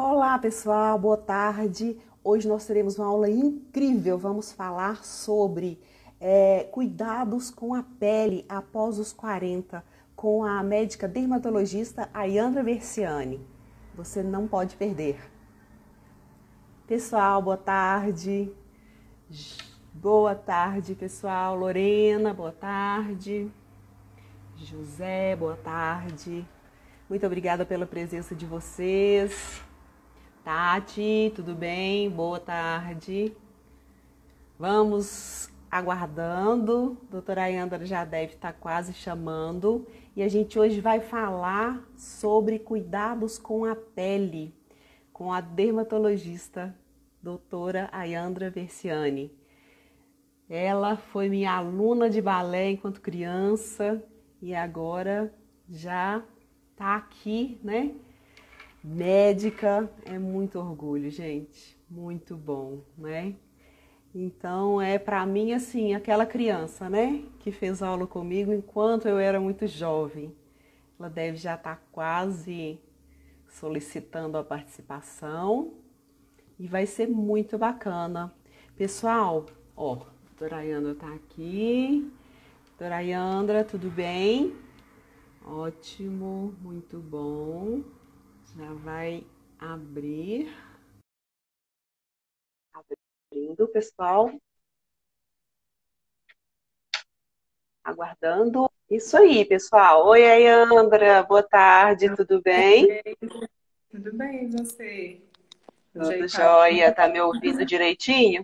Olá, pessoal, boa tarde. Hoje nós teremos uma aula incrível. Vamos falar sobre cuidados com a pele após os 40, com a médica dermatologista Ayandra Versiani. Você não pode perder. Pessoal, boa tarde. Boa tarde, pessoal. Lorena, boa tarde. José, boa tarde. Muito obrigada pela presença de vocês. Tati, tudo bem? Boa tarde. Vamos aguardando. Doutora Ayandra já deve estar quase chamando. E a gente hoje vai falar sobre cuidados com a pele, com a dermatologista doutora Ayandra Versiani. Ela foi minha aluna de balé enquanto criança e agora já está aqui, né? Médica, é muito orgulho, gente, muito bom, né? Então é para mim assim, aquela criança, né, que fez aula comigo enquanto eu era muito jovem. Ela deve já estar quase solicitando a participação e vai ser muito bacana. Pessoal, ó, a doutora Ayandra tá aqui. Doutora Ayandra, tudo bem? Ótimo, muito bom. Já vai abrir. Abrindo, pessoal. Aguardando. Isso aí, pessoal. Oi, Ayandra. Boa tarde, tudo bem? Tudo bem, e você? Tudo Ajeitadinho? jóia? Tá me ouvindo direitinho?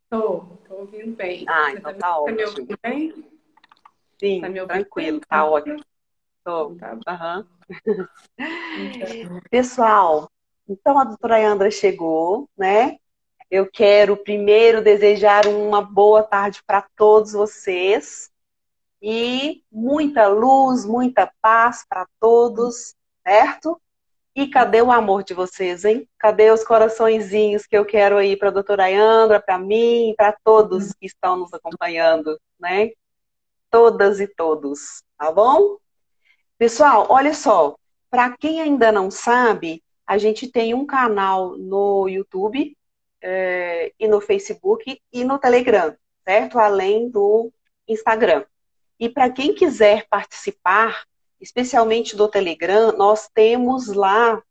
Tô ouvindo bem. Ah, Você então tá tá me ótimo. ouvindo bem? Tá Sim, me ouvindo tranquilo, bem? tá ótimo. Então Tô. tá bom. Aham. Então, Pessoal, então a doutora Ayandra chegou, né? Eu quero primeiro desejar uma boa tarde para todos vocês. E muita luz, muita paz para todos, certo? E cadê o amor de vocês, hein? Cadê os coraçõezinhos que eu quero aí para a doutora Ayandra, para mim, para todos que estão nos acompanhando, né? Todas e todos, tá bom? Pessoal, olha só, para quem ainda não sabe, a gente tem um canal no YouTube e no Facebook e no Telegram, certo? Além do Instagram. E para quem quiser participar, especialmente do Telegram, nós temos lá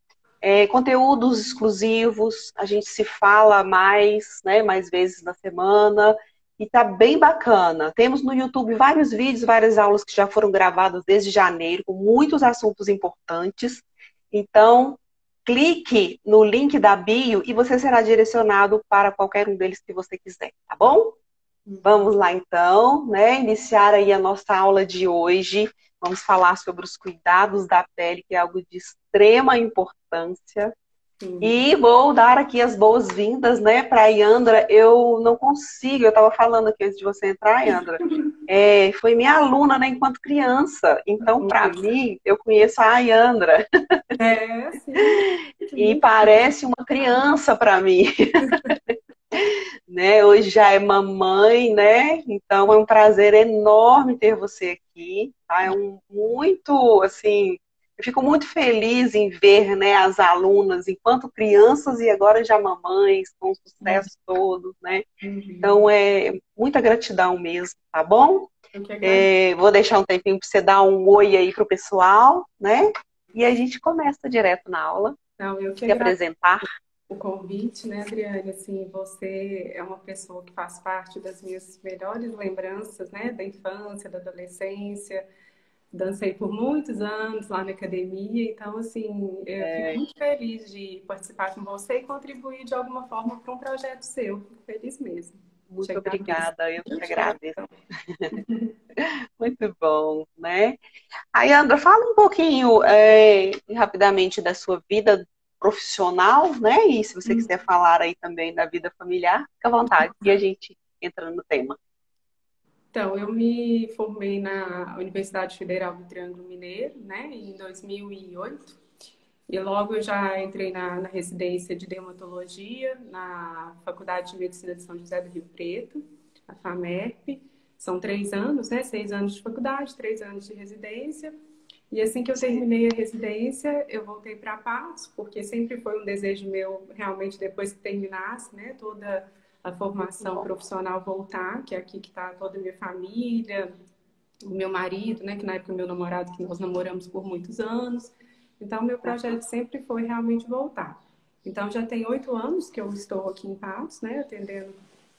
conteúdos exclusivos, a gente se fala mais, né, mais vezes na semana, e tá bem bacana. Temos no YouTube vários vídeos, várias aulas que já foram gravadas desde janeiro, com muitos assuntos importantes. Então, clique no link da bio e você será direcionado para qualquer um deles que você quiser, tá bom? Vamos lá então, né? Iniciar aí a nossa aula de hoje. Vamos falar sobre os cuidados da pele, que é algo de extrema importância. sim. E vou dar aqui as boas-vindas, né, para a Yandra. Eu não consigo, eu estava falando aqui antes de você entrar, Yandra. Foi minha aluna, né, enquanto criança. Então, para mim, eu conheço a Yandra Sim, e muito parece uma criança para mim. Né? Hoje já é mamãe, né? Então é um prazer enorme ter você aqui. Tá? Muito, assim, eu fico muito feliz em ver, né, as alunas enquanto crianças e agora já mamães, com o sucesso todo, né? bem. Então é muita gratidão mesmo, tá bom? Eu que agradeço. Vou deixar um tempinho para você dar um oi aí pro pessoal, né? E a gente começa direto na aula, Não, eu que se agradeço apresentar. o convite, né, Adriane? Assim, você é uma pessoa que faz parte das minhas melhores lembranças, né, da infância, da adolescência. Dancei por muitos anos lá na academia, então, assim, eu fico muito feliz de participar com você e contribuir de alguma forma para um projeto seu. Fico feliz mesmo. Te Muito agradeço. obrigada, eu que De agradeço. coração. Muito bom, né? Aí, Andra, fala um pouquinho rapidamente da sua vida profissional, né? E se você quiser falar aí também da vida familiar, fica à vontade, e a gente entra no tema. Então, eu me formei na Universidade Federal do Triângulo Mineiro, né, em 2008. E logo eu já entrei na residência de dermatologia, na Faculdade de Medicina de São José do Rio Preto, a FAMERP. São 3 anos, né? 6 anos de faculdade, 3 anos de residência. E assim que eu Sim. terminei a residência, eu voltei para Patos, porque sempre foi um desejo meu, realmente, depois que terminasse, né, toda a Muito formação bom. profissional voltar, que é aqui que está toda a minha família, o meu marido, né, que na época o meu namorado, que nós namoramos por muitos anos. Então, meu Aham. projeto sempre foi realmente voltar. Então, já tem 8 anos que eu estou aqui em Patos, né, atendendo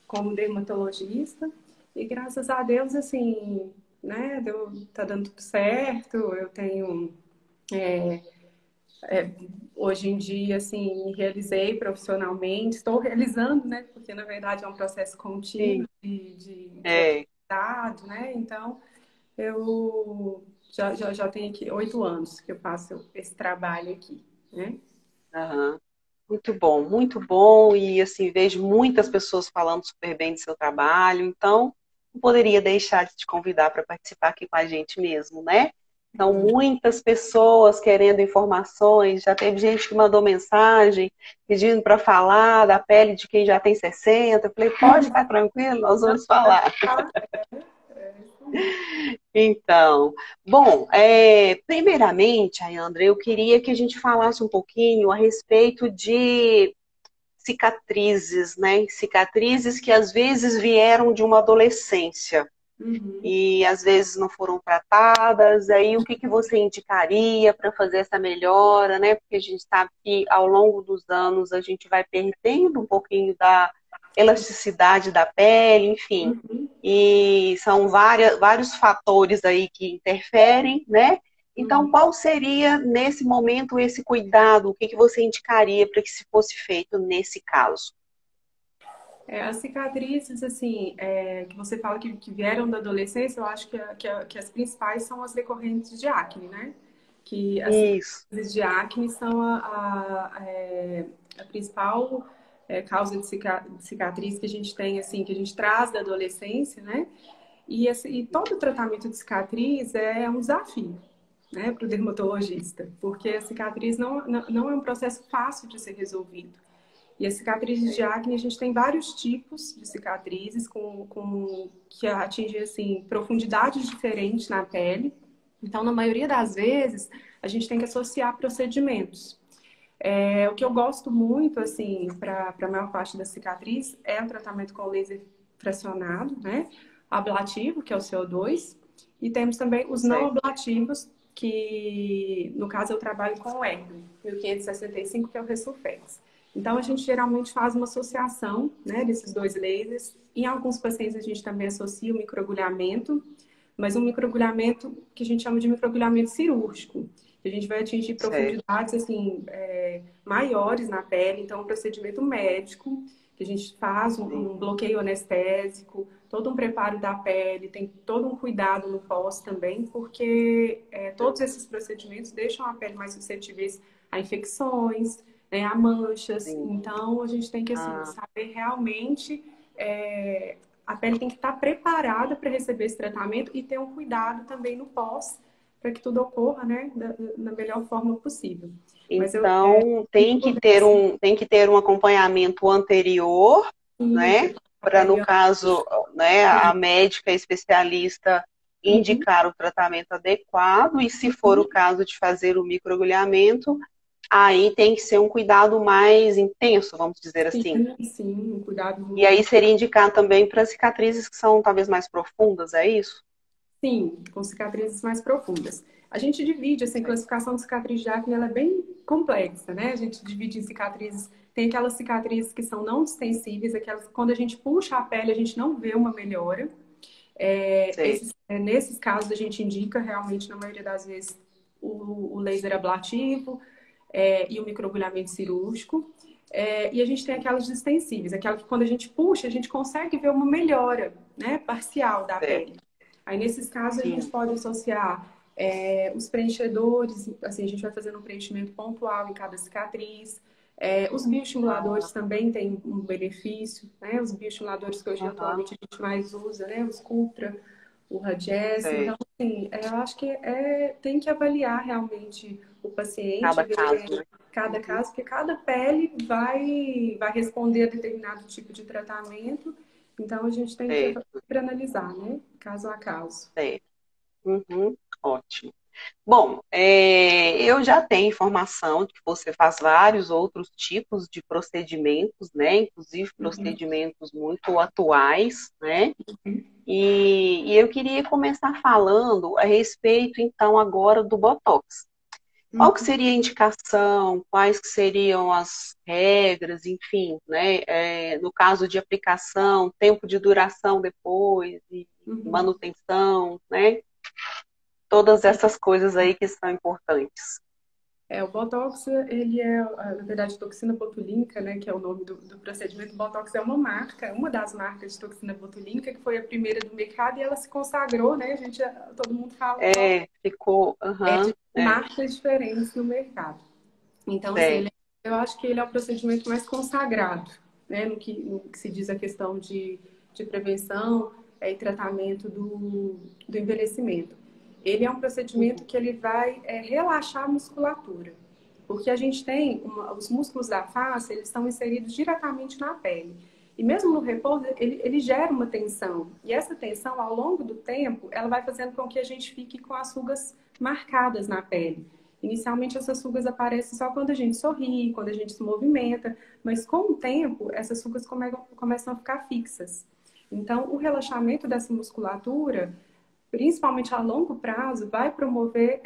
como dermatologista. E graças a Deus, assim, né, tá dando tudo certo. Eu tenho, hoje em dia, assim, me realizei profissionalmente. Estou realizando, né, porque na verdade é um processo contínuo Sim. de É. aprendizado, né? Então, eu já tenho aqui 8 anos que eu faço esse trabalho aqui, né? Aham. Muito bom. E assim, vejo muitas pessoas falando super bem do seu trabalho, então não poderia deixar de te convidar para participar aqui com a gente mesmo, né? São muitas pessoas querendo informações, já teve gente que mandou mensagem pedindo para falar da pele de quem já tem 60. Eu falei, pode ficar tranquilo, nós vamos falar. Então, bom, primeiramente, Ayandra, eu queria que a gente falasse um pouquinho a respeito de cicatrizes, né? Cicatrizes que às vezes vieram de uma adolescência Uhum. e às vezes não foram tratadas. Aí o que que você indicaria para fazer essa melhora, né? Porque a gente sabe que ao longo dos anos a gente vai perdendo um pouquinho da elasticidade da pele, enfim. Uhum. E são vários fatores aí que interferem, né? Então, Uhum. qual seria, nesse momento, esse cuidado? O que que você indicaria para que se fosse feito nesse caso? As cicatrizes, assim, que você fala que vieram da adolescência, eu acho que as principais são as decorrentes de acne, né? Que as Isso, cicatrizes de acne são a principal causa de cicatriz que a gente tem, assim, que a gente traz da adolescência, né? E, assim, e todo tratamento de cicatriz é um desafio, né, para o dermatologista, porque a cicatriz não é um processo fácil de ser resolvido. E as cicatrizes de acne, a gente tem vários tipos de cicatrizes que atingem assim, profundidades diferentes na pele. Então, na maioria das vezes, a gente tem que associar procedimentos. O que eu gosto muito, assim, para a maior parte da cicatriz, é o tratamento com laser fracionado, né? Ablativo, que é o CO2, e temos também os não certo. ablativos, que no caso eu trabalho com o Ergo, 1565, que é o Resulfex. Então a gente geralmente faz uma associação, né, desses dois lasers. Em alguns pacientes a gente também associa o microagulhamento, mas um microagulhamento que a gente chama de microagulhamento cirúrgico. A gente vai atingir Certo. profundidades assim maiores na pele, então é um procedimento médico que a gente faz Sim. um bloqueio anestésico, todo um preparo da pele, tem todo um cuidado no pós também, porque todos esses procedimentos deixam a pele mais suscetíveis a infecções, né, a manchas. Sim. Então a gente tem que assim Ah, saber realmente a pele tem que estar preparada para receber esse tratamento e ter um cuidado também no pós, para que tudo ocorra, né, da melhor forma possível. Mas eu então muito modesta. tem que ter um acompanhamento anterior, Isso, né? a Para no pele caso, né, a médica especialista uhum, indicar o tratamento adequado e se for o uhum. caso de fazer o microagulhamento, aí tem que ser um cuidado mais intenso, vamos dizer assim. Sim, sim, um E aí cuidado. seria indicar também para cicatrizes que são talvez mais profundas, é isso? Sim, com cicatrizes mais profundas. A gente divide, assim, a classificação de cicatriz de acne, ela é bem complexa, né? A gente divide em cicatrizes, tem aquelas cicatrizes que são não distensíveis, aquelas que quando a gente puxa a pele, a gente não vê uma melhora. Sei, Nesses casos, a gente indica realmente, na maioria das vezes, o laser ablativo e o microagulhamento cirúrgico. E a gente tem aquelas distensíveis, aquela que quando a gente puxa, a gente consegue ver uma melhora, né, parcial da certo. pele. Aí, nesses casos, a gente Sim. pode associar os preenchedores, assim, a gente vai fazendo um preenchimento pontual em cada cicatriz. Os bioestimuladores também têm um benefício, né? Os bioestimuladores que hoje Aham, atualmente a gente mais usa, né? O Sculptra, o Radiesse. Então, certo. assim, eu acho que tem que avaliar realmente o paciente, Cada ver caso, né? cada Uhum. caso, porque cada pele vai responder a determinado tipo de tratamento. Então, a gente tem que Certo, para analisar, né? Caso a caso. certo. Uhum. Ótimo. Bom, eu já tenho informação de que você faz vários outros tipos de procedimentos, né? Inclusive Uhum. procedimentos muito atuais, né? E eu queria começar falando a respeito, então, agora do Botox. Qual que Uhum. seria a indicação? Quais que seriam as regras, enfim, né? No caso de aplicação, tempo de duração depois, e Uhum. manutenção, né? Todas Sim. essas coisas aí que são importantes. O Botox, ele é, na verdade, toxina botulínica, né, que é o nome do procedimento. O Botox é uma marca, uma das marcas de toxina botulínica, que foi a primeira do mercado e ela se consagrou, né? Todo mundo fala Botox, Ficou, de aham, marcas diferentes no mercado. Então, assim, é, eu acho que ele é o procedimento mais consagrado, né, no que se diz a questão de prevenção e tratamento do envelhecimento. Ele é um procedimento que ele vai relaxar a musculatura, porque a gente tem os músculos da face, eles estão inseridos diretamente na pele. E mesmo no repouso, ele gera uma tensão. E essa tensão, ao longo do tempo, ela vai fazendo com que a gente fique com as rugas marcadas na pele. Inicialmente, essas rugas aparecem só quando a gente sorri, quando a gente se movimenta, mas com o tempo, essas rugas começam a ficar fixas. Então, o relaxamento dessa musculatura, principalmente a longo prazo, vai promover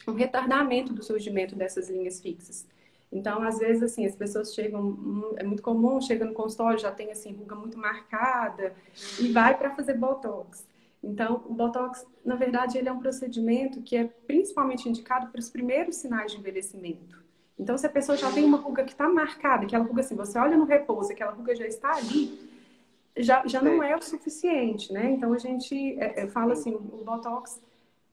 um retardamento do surgimento dessas linhas fixas. Então, às vezes, assim, as pessoas chegam, é muito comum, chega no consultório, já tem, assim, ruga muito marcada e vai para fazer Botox. Então, o Botox, na verdade, ele é um procedimento que é principalmente indicado para os primeiros sinais de envelhecimento. Então, se a pessoa já tem uma ruga que está marcada, aquela ruga assim, você olha no repouso, aquela ruga já está ali, já não é, é o suficiente, né? Então, a gente fala sim. assim, o Botox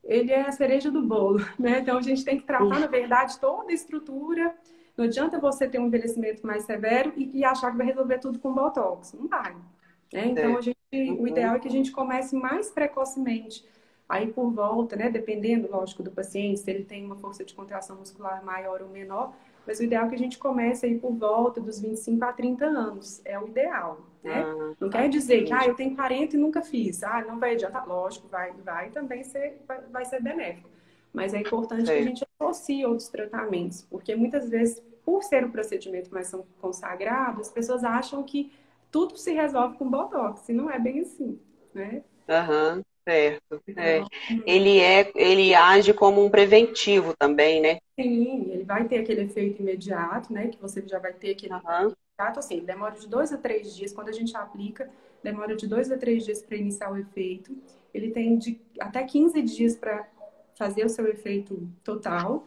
ele é a cereja do bolo, né? Então a gente tem que tratar, na verdade, toda a estrutura. Não adianta você ter um envelhecimento mais severo e achar que vai resolver tudo com Botox. Não vai. Né? Então o Uhum, ideal é que a gente comece mais precocemente. Aí por volta, né? Dependendo, lógico, do paciente, se ele tem uma força de contração muscular maior ou menor, mas o ideal é que a gente comece aí por volta dos 25 a 30 anos. É o ideal, né? Não tá, quer dizer que, entendi. eu tenho 40 e nunca fiz. Não vai adiantar. Lógico, vai também vai ser benéfico. Mas é importante que a Certo. gente associe outros tratamentos, porque muitas vezes, por ser um procedimento mais consagrado, as pessoas acham que tudo se resolve com Botox, e não é bem assim, né? Aham, certo. Então, Ele age como um preventivo também, né? sim, ele vai ter aquele efeito imediato, né? Que você já vai ter aquele Aham, imediato, assim, demora de 2 a 3 dias, quando a gente aplica, demora de 2 a 3 dias para iniciar o efeito. Ele tem até 15 dias para fazer o seu efeito total.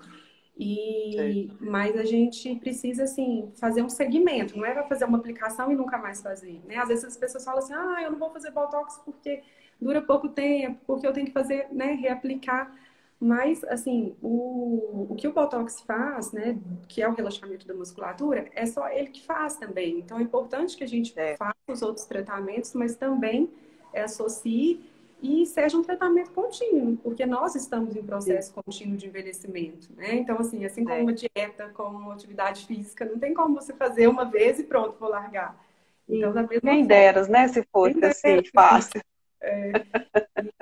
certo. Mas a gente precisa, assim, fazer um segmento, não é para fazer uma aplicação e nunca mais fazer, né? Às vezes as pessoas falam assim, eu não vou fazer Botox porque dura pouco tempo, porque eu tenho que fazer, né, reaplicar. Mas, assim, o que o Botox faz, né, que é o relaxamento da musculatura, é só ele que faz também. Então, é importante que a gente Certo. faça os outros tratamentos, mas também associe e seja um tratamento contínuo, porque nós estamos em Sim, processo contínuo de envelhecimento, né? Então, assim como certo. uma dieta, como uma atividade física, não tem como você fazer uma vez e pronto, vou largar. Então, da mesma Quem forma, deras, né? Se fosse tem assim, fácil.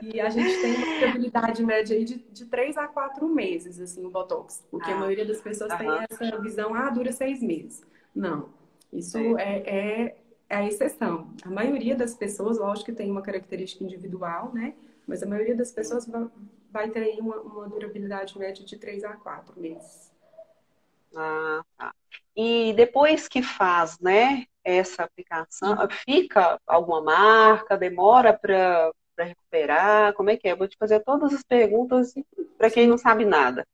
e a gente tem uma durabilidade média aí de 3 a 4 meses, assim, o Botox. Porque a Ah, maioria das pessoas tem aham, essa visão, dura 6 meses. Não. Isso certo. é a exceção. A maioria das pessoas, lógico que tem uma característica individual, né? Mas a maioria das Sim. pessoas vai ter aí uma durabilidade média de 3 a 4 meses. Ah, tá. E depois que faz, né, essa aplicação, fica alguma marca, demora para recuperar? Como é que é? Eu vou te fazer todas as perguntas para quem não Sim. sabe nada.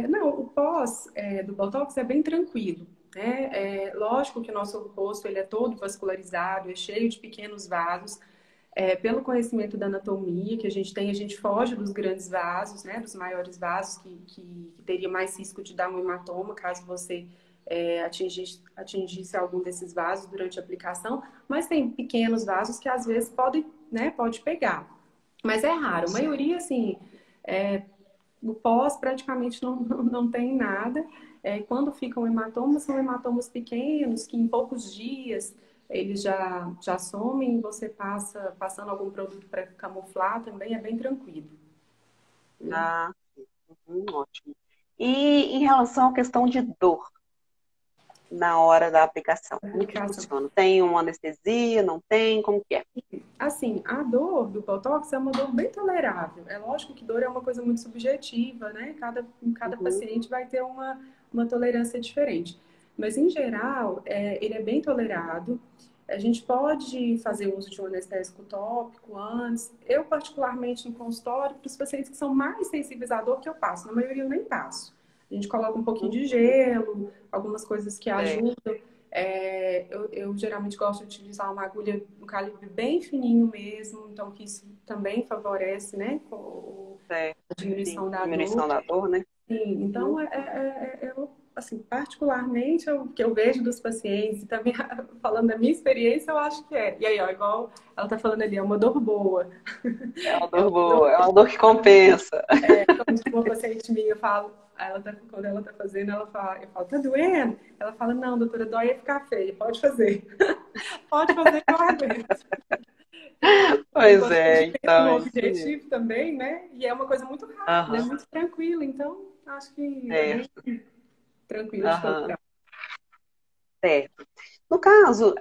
Não, o pós do Botox é bem tranquilo, né? Lógico que o nosso rosto ele é todo vascularizado, é cheio de pequenos vasos. Pelo conhecimento da anatomia que a gente tem, a gente foge dos grandes vasos, né? Dos maiores vasos que teria mais risco de dar um hematoma caso você atingisse algum desses vasos durante a aplicação. Mas tem pequenos vasos que às vezes pode pegar. Mas é raro. A Certo. maioria, assim, é, o pós praticamente não tem nada. Quando ficam hematomas, são hematomas pequenos, que em poucos dias eles já somem e você passando algum produto para camuflar também é bem tranquilo. Ah, ótimo. E em relação à questão de dor na hora da aplicação, A como que aplicação. funciona? Tem uma anestesia? Não tem? Como que é? Assim, a dor do Botox é uma dor bem tolerável. É lógico que dor é uma coisa muito subjetiva, né? Cada Uhum, paciente vai ter uma tolerância diferente. Mas, em geral, ele é bem tolerado. A gente pode fazer uso de um anestésico tópico antes. Eu, particularmente, em consultório, para os pacientes que são mais sensíveis à dor, que eu passo. Na maioria, eu nem passo. A gente coloca um pouquinho de uhum, gelo, algumas coisas que é, ajudam. Eu geralmente gosto de utilizar uma agulha um calibre bem fininho mesmo, então que isso também favorece, né, é, a sim, diminuição da dor. diminuição da dor, né? Sim, então, Uhum, eu, assim, particularmente, o que eu vejo dos pacientes, e também falando da minha experiência, eu acho que é. E aí, ó, igual ela tá falando ali, é uma dor boa. é uma É dor uma dor boa, é uma dor que compensa. como tipo, uma paciente minha fala, quando ela tá fazendo, ela fala, eu falo, tá doendo? Ela fala, não, doutora, dói é ficar feia, pode fazer. Pode fazer que eu aguento. Então, é Pois importante a é, gente pensa então, no é isso mesmo. objetivo também, né? E é uma coisa muito rápida, é Aham, muito tranquila, então acho que é bem certo, tranquilo de aham, tolerar. certo. No caso,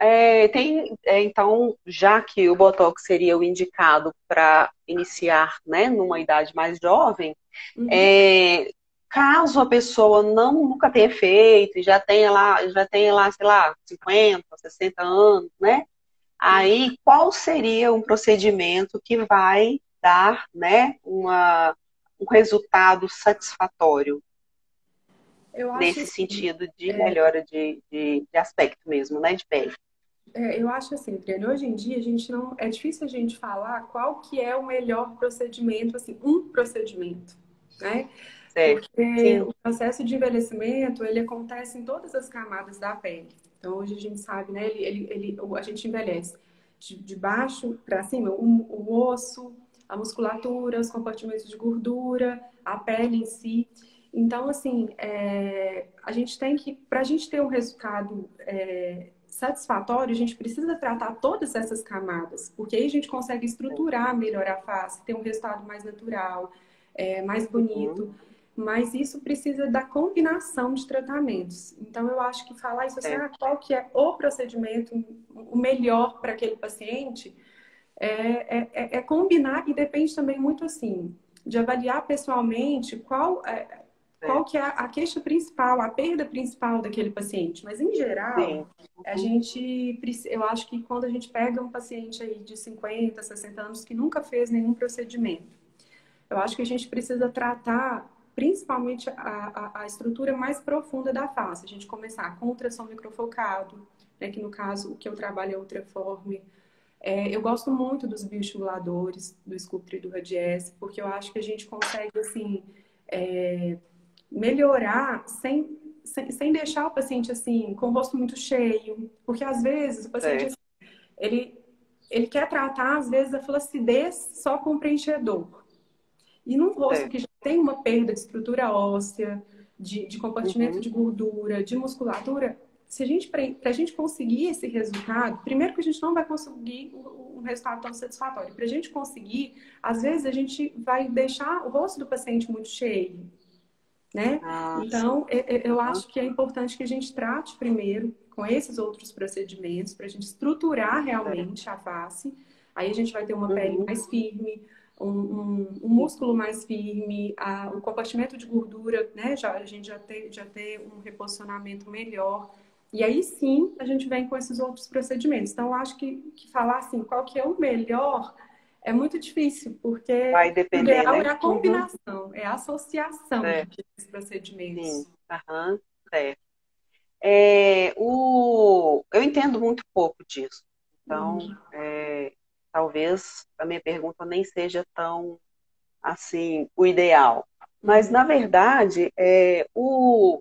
então, já que o Botox seria o indicado para iniciar, né, numa idade mais jovem, Uhum. é, caso a pessoa nunca tenha feito, e já tenha lá, sei lá, 50, 60 anos, né? Aí, qual seria um procedimento que vai dar, né, um resultado satisfatório Eu acho nesse assim, sentido de melhora de aspecto mesmo, né, de pele? eu acho assim, Adriane, hoje em dia a gente não, é difícil a gente falar qual que é o melhor procedimento, assim, um procedimento, né? Certo. Porque Sim. o processo de envelhecimento, ele acontece em todas as camadas da pele. Então, hoje a gente sabe, né? A gente envelhece de baixo para cima, o osso, a musculatura, os compartimentos de gordura, a pele em si. Então, assim, a gente tem que, para a gente ter um resultado satisfatório, a gente precisa tratar todas essas camadas, porque aí a gente consegue estruturar melhor a face, ter um resultado mais natural, mais Uhum. bonito. Mas isso precisa da combinação de tratamentos. Então, eu acho que falar isso assim, Certo. qual que é o procedimento, o melhor para aquele paciente, é combinar e depende também muito assim, de avaliar pessoalmente qual Certo. que é a queixa principal, a perda principal daquele paciente. Mas, em geral, Sim. Uhum. eu acho que quando a gente pega um paciente aí de 50, 60 anos que nunca fez nenhum procedimento, eu acho que a gente precisa tratar principalmente a estrutura mais profunda da face. A gente começar com ultrassom microfocado, né, que no caso o que eu trabalho é ultraforme. Eu gosto muito dos bioestimuladores, do Sculptra e do Radiesse, porque eu acho que a gente consegue, assim, melhorar sem deixar o paciente, assim, com o rosto muito cheio. Porque, às vezes, o paciente, Certo. assim, ele, ele quer tratar, às vezes, a flacidez só com preenchedor. E num rosto Certo. que já tem uma perda de estrutura óssea, de compartimento Uhum. de gordura, de musculatura, se a gente, para a gente conseguir esse resultado, primeiro que a gente não vai conseguir um resultado tão satisfatório. Para a gente conseguir, às vezes a gente vai deixar o rosto do paciente muito cheio, né? Ah, sim. Então, eu Aham. acho que é importante que a gente trate primeiro com esses outros procedimentos, para a gente estruturar Certo. realmente a face. Aí a gente vai ter uma pele Uhum. mais firme, um músculo mais firme, o compartimento de gordura, né? A gente já ter um reposicionamento melhor. E aí sim a gente vem com esses outros procedimentos. Então, eu acho que falar assim, qual que é o melhor é muito difícil, porque Vai o depender, ideal né? é a Uhum. combinação, é a associação Certo. desses procedimentos. Sim. Aham. Certo. Eu entendo muito pouco disso. Então, Uhum. talvez a minha pergunta nem seja tão, assim, o ideal. Mas, Uhum. na verdade, o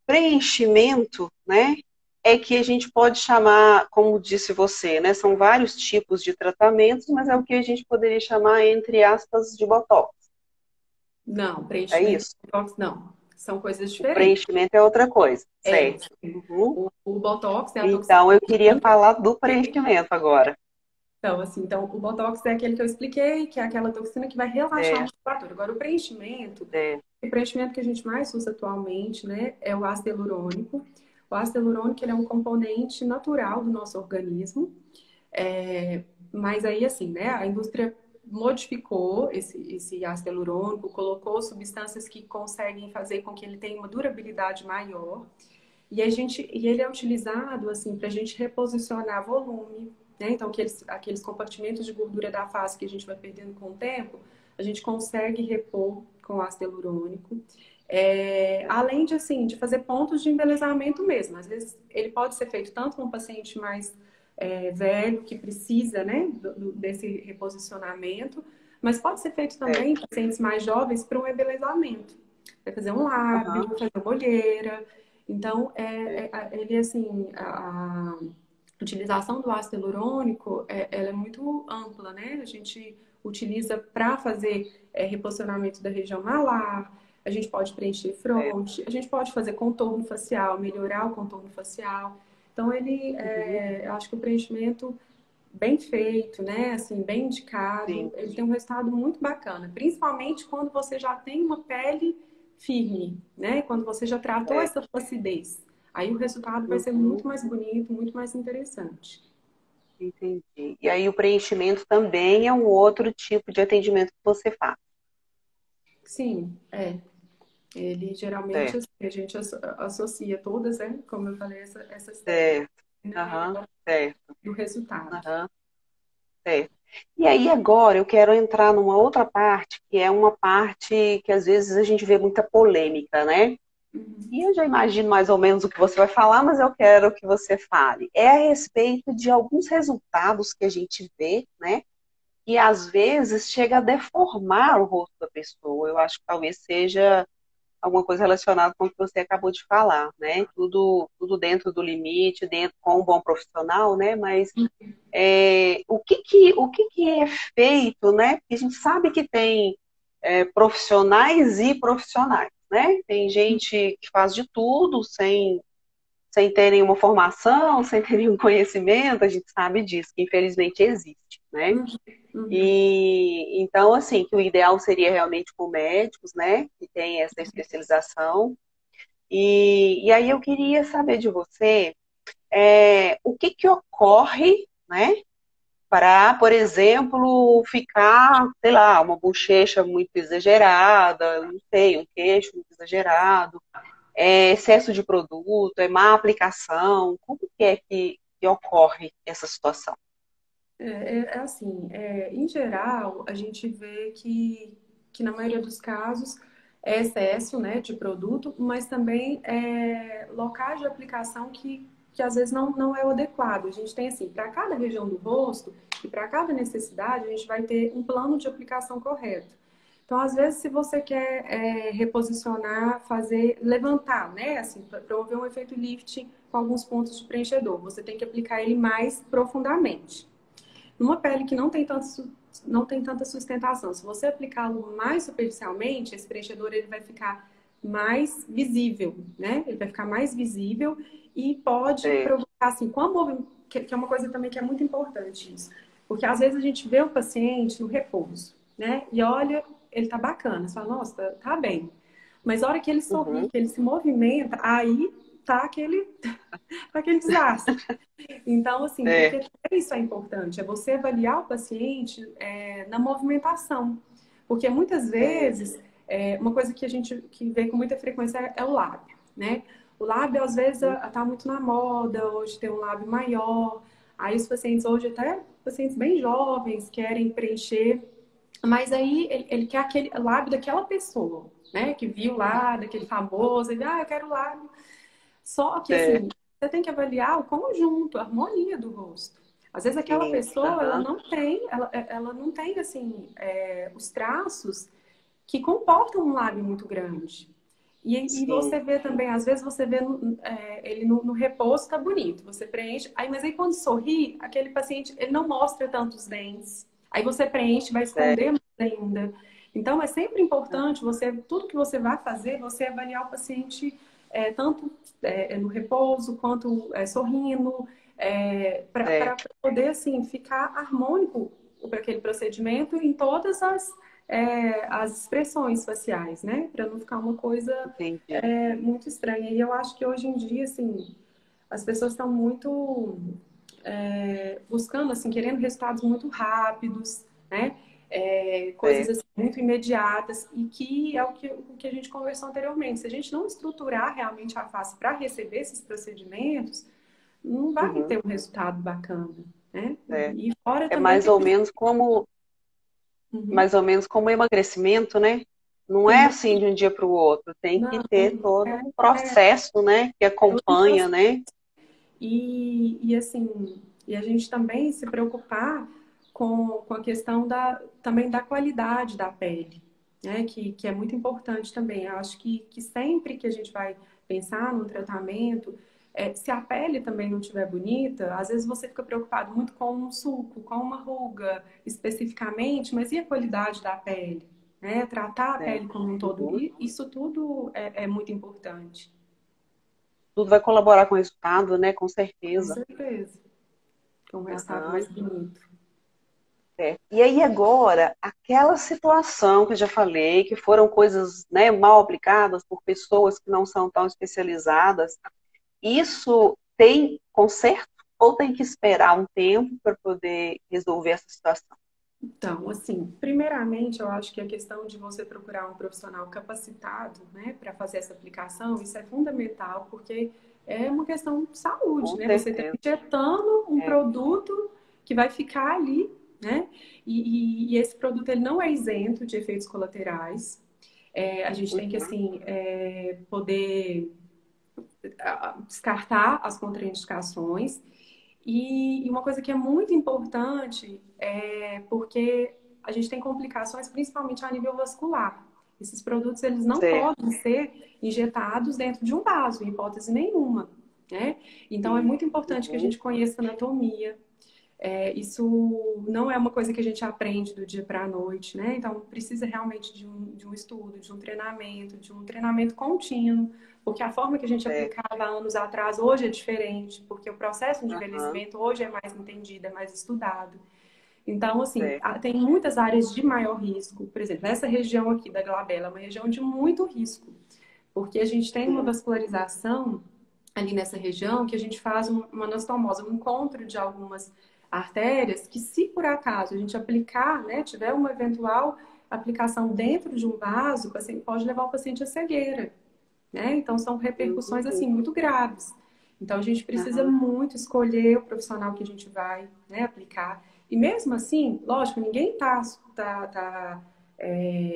preenchimento, né, é que a gente pode chamar, como disse você, né, são vários tipos de tratamentos, mas é o que a gente poderia chamar, entre aspas, de botox. Não, É preenchimento isso? e botox não. São coisas O diferentes. preenchimento é outra coisa, É, certo? Uhum. o botox, né, a Então, eu queria toxina, falar do preenchimento agora. Então, assim, então, o Botox é aquele que eu expliquei, que é aquela toxina que vai relaxar a Certo, musculatura. Agora, certo, o preenchimento que a gente mais usa atualmente, né, é o ácido hialurônico. O ácido hialurônico, ele é um componente natural do nosso organismo. É, mas aí, assim, né, a indústria modificou esse ácido hialurônico, colocou substâncias que conseguem fazer com que ele tenha uma durabilidade maior. E ele é utilizado, assim, para a gente reposicionar volume, né? Então, aqueles compartimentos de gordura da face que a gente vai perdendo com o tempo, a gente consegue repor com ácido hialurônico. Além de, assim, de fazer pontos de embelezamento mesmo. Às vezes, ele pode ser feito tanto num paciente mais velho, que precisa, né, desse reposicionamento, mas pode ser feito também em certo. pacientes mais jovens para um embelezamento. Vai fazer um lábio, Aham, fazer uma olheira. Então, certo, ele, assim, a utilização do ácido hialurônico, ela é muito ampla, né? A gente utiliza para fazer reposicionamento da região malar, a gente pode preencher certo. fronte, a gente pode fazer contorno facial, melhorar o contorno facial. Então, Uhum, eu acho que o preenchimento bem feito, né? Assim, bem indicado, sim, ele tem um resultado muito bacana, principalmente quando você já tem uma pele firme, né? Quando você já tratou certo. essa flacidez. Aí o resultado vai ser Uhum, muito mais bonito, muito mais interessante. entendi. E aí o preenchimento também é um outro tipo de atendimento que você faz. Sim, ele geralmente Certo, assim, a gente associa todas, né? Como eu falei, essas técnicas certo. na Aham, melhora certo. do resultado. Aham, certo. E aí agora eu quero entrar numa outra parte, que é uma parte que às vezes a gente vê muita polêmica, né? Uhum. E eu já imagino mais ou menos o que você vai falar, mas eu quero que você fale. É a respeito de alguns resultados que a gente vê, né? Que às vezes chega a deformar o rosto da pessoa. Eu acho que talvez seja alguma coisa relacionada com o que você acabou de falar, né? Tudo dentro do limite, dentro com um bom profissional, né? Mas o que que é feito, né? Porque a gente sabe que tem profissionais e profissionais, né? Tem gente que faz de tudo sem ter nenhuma formação, sem ter nenhum conhecimento, a gente sabe disso, que infelizmente existe, né? Uhum. Uhum. E então, assim, que o ideal seria realmente com médicos, né? Que tem essa especialização. E aí eu queria saber de você o que que ocorre, né? Para, por exemplo, ficar, sei lá, uma bochecha muito exagerada, não sei, um queixo muito exagerado, excesso de produto, má aplicação, como que é que ocorre essa situação? Assim, em geral, a gente vê que na maioria dos casos é excesso, né, de produto, mas também locais de aplicação que às vezes não é o adequado. A gente tem assim, para cada região do rosto e para cada necessidade, a gente vai ter um plano de aplicação correto. Então, às vezes, se você quer reposicionar, fazer, levantar, né, assim, promover um efeito lift com alguns pontos de preenchedor, você tem que aplicar ele mais profundamente. Numa pele que não tem tanta sustentação, se você aplicá-lo mais superficialmente, esse preenchedor ele vai ficar mais visível, né? Ele vai ficar mais visível e pode É, provocar, assim, com a que é uma coisa também que é muito importante isso. Porque às vezes a gente vê o paciente no repouso, né? E olha, ele tá bacana, você fala, nossa, tá bem. Mas a hora que ele sorri, uhum, que ele se movimenta, aí tá aquele desastre. Então, assim, é, porque isso é importante, é você avaliar o paciente na movimentação. Porque muitas é, vezes, uma coisa que a gente que vê com muita frequência é o lábio, né? O lábio, às vezes, uhum, tá muito na moda, hoje tem um lábio maior. Aí os pacientes hoje, até pacientes bem jovens, querem preencher, mas aí ele quer aquele lábio daquela pessoa, né? Que viu lá, daquele famoso, ele, eu quero o lábio. Só que, é, assim, você tem que avaliar o conjunto, a harmonia do rosto. Às vezes aquela sim, pessoa, aham, ela não tem, assim, os traços que comportam um lábio muito grande. E você sim, vê também, às vezes você vê ele no repouso, tá bonito, você preenche, aí, mas aí quando sorri, aquele paciente, ele não mostra tantos dentes. Aí você preenche, vai esconder é, mais ainda. Então, é sempre importante tudo que você vai fazer, você avaliar o paciente tanto no repouso quanto sorrindo, para certo, poder assim ficar harmônico para aquele procedimento em todas as expressões faciais, né? Para não ficar uma coisa entendi. muito estranha. E eu acho que hoje em dia, assim, as pessoas estão muito buscando, assim, querendo resultados muito rápidos, né? Coisas Certo. assim, muito imediatas e que é o que a gente conversou anteriormente. Se a gente não estruturar realmente a face para receber esses procedimentos, não vai Uhum, ter um resultado bacana, né? certo. E fora É também que uhum, mais ou menos como emagrecimento, né? Não tem é muito, assim de um dia para o outro, tem que não, ter todo um é processo, né? Que todo um acompanha, processo. né? E assim, e a gente também se preocupar com a questão também da qualidade da pele, né? Que é muito importante também. Eu acho que sempre que a gente vai pensar num tratamento, se a pele também não estiver bonita, às vezes você fica preocupado muito com um sulco, com uma ruga especificamente, mas e a qualidade da pele? Né? Tratar a Certo. pele como um todo, Uhum. e isso tudo é muito importante. Tudo vai colaborar com o resultado, né? Com Com certeza. certeza. Com um resultado Aham, mais bonito. certo. E aí agora, aquela situação que eu já falei, que foram coisas, né, mal aplicadas por pessoas que não são tão especializadas, isso tem conserto ou tem que esperar um tempo para poder resolver essa situação? Então, assim, primeiramente, eu acho que a questão de você procurar um profissional capacitado, né, para fazer essa aplicação, isso é fundamental, porque é uma questão de saúde, Com né? Você está certeza. injetando um É. produto que vai ficar ali, né? E esse produto ele não é isento de efeitos colaterais. A gente tem que, Uhum. assim, poder descartar as contraindicações. E uma coisa que é muito importante é porque a gente tem complicações principalmente a nível vascular. Esses produtos eles não Certo. podem ser injetados dentro de um vaso, em hipótese nenhuma, né? Então é Sim. muito importante que a Uhum. gente conheça a anatomia. Isso não é uma coisa que a gente aprende do dia para a noite, né? Então precisa realmente de um estudo, de um treinamento contínuo, porque a forma que a gente Certo. aplicava anos atrás hoje é diferente, porque o processo de Aham. envelhecimento hoje é mais entendido, é mais estudado. Então, assim, Certo. tem muitas áreas de maior risco. Por exemplo, essa região aqui da glabela é uma região de muito risco, porque a gente tem uma Sim. vascularização ali nessa região que a gente faz uma anastomose, um encontro de algumas artérias que, se por acaso a gente aplicar, né, tiver uma eventual aplicação dentro de um vaso, o paciente pode levar o paciente à cegueira, né? Então são repercussões Uhum. assim muito graves. Então a gente precisa Aham. muito escolher o profissional que a gente vai, né, aplicar. E mesmo assim, lógico, ninguém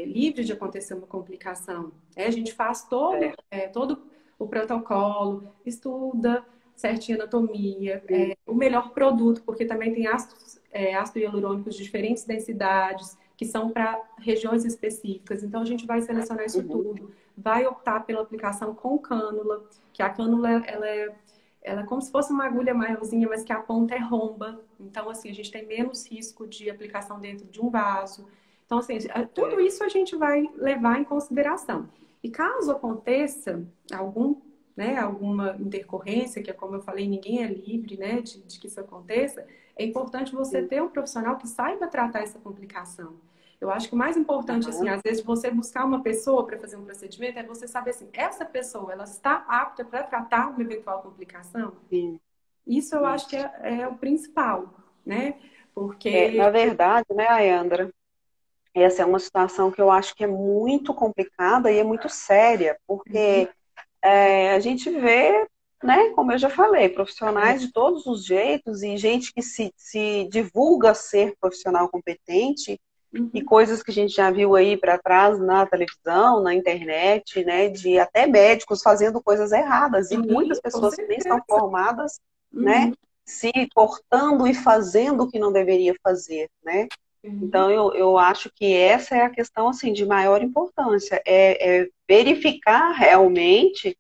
livre de acontecer uma complicação. A gente faz Certo. todo o protocolo, estuda certinho a anatomia, Sim. o melhor produto, porque também tem ácido hialurônicos de diferentes densidades, que são para regiões específicas. Então, a gente vai selecionar isso Uhum. tudo. Vai optar pela aplicação com cânula, que a cânula, ela é como se fosse uma agulha maiorzinha, mas que a ponta é romba. Então, assim, a gente tem menos risco de aplicação dentro de um vaso. Então, assim, tudo Certo. isso a gente vai levar em consideração. E caso aconteça alguma intercorrência, que é como eu falei, ninguém é livre, né, de que isso aconteça, é importante você Sim. ter um profissional que saiba tratar essa complicação. Eu acho que o mais importante, assim, Aham. às vezes, você buscar uma pessoa para fazer um procedimento é você saber, assim, essa pessoa, ela está apta para tratar uma eventual complicação? Sim. Isso eu acho que Isso. é o principal, né? Na Porque verdade, né, Ayandra, essa é uma situação que eu acho que é muito complicada e é muito séria, uhum, porque a gente vê, né, como eu já falei, é, profissionais de todos os jeitos e gente que se divulga ser profissional competente e uhum, coisas que a gente já viu aí para trás na televisão, na internet, né, de até médicos fazendo coisas erradas e sim, muitas com pessoas que nem são certeza. formadas, né, Uhum, se cortando e fazendo o que não deveria fazer, né? uhum, Então, eu acho que essa é a questão assim, de maior importância, é verificar realmente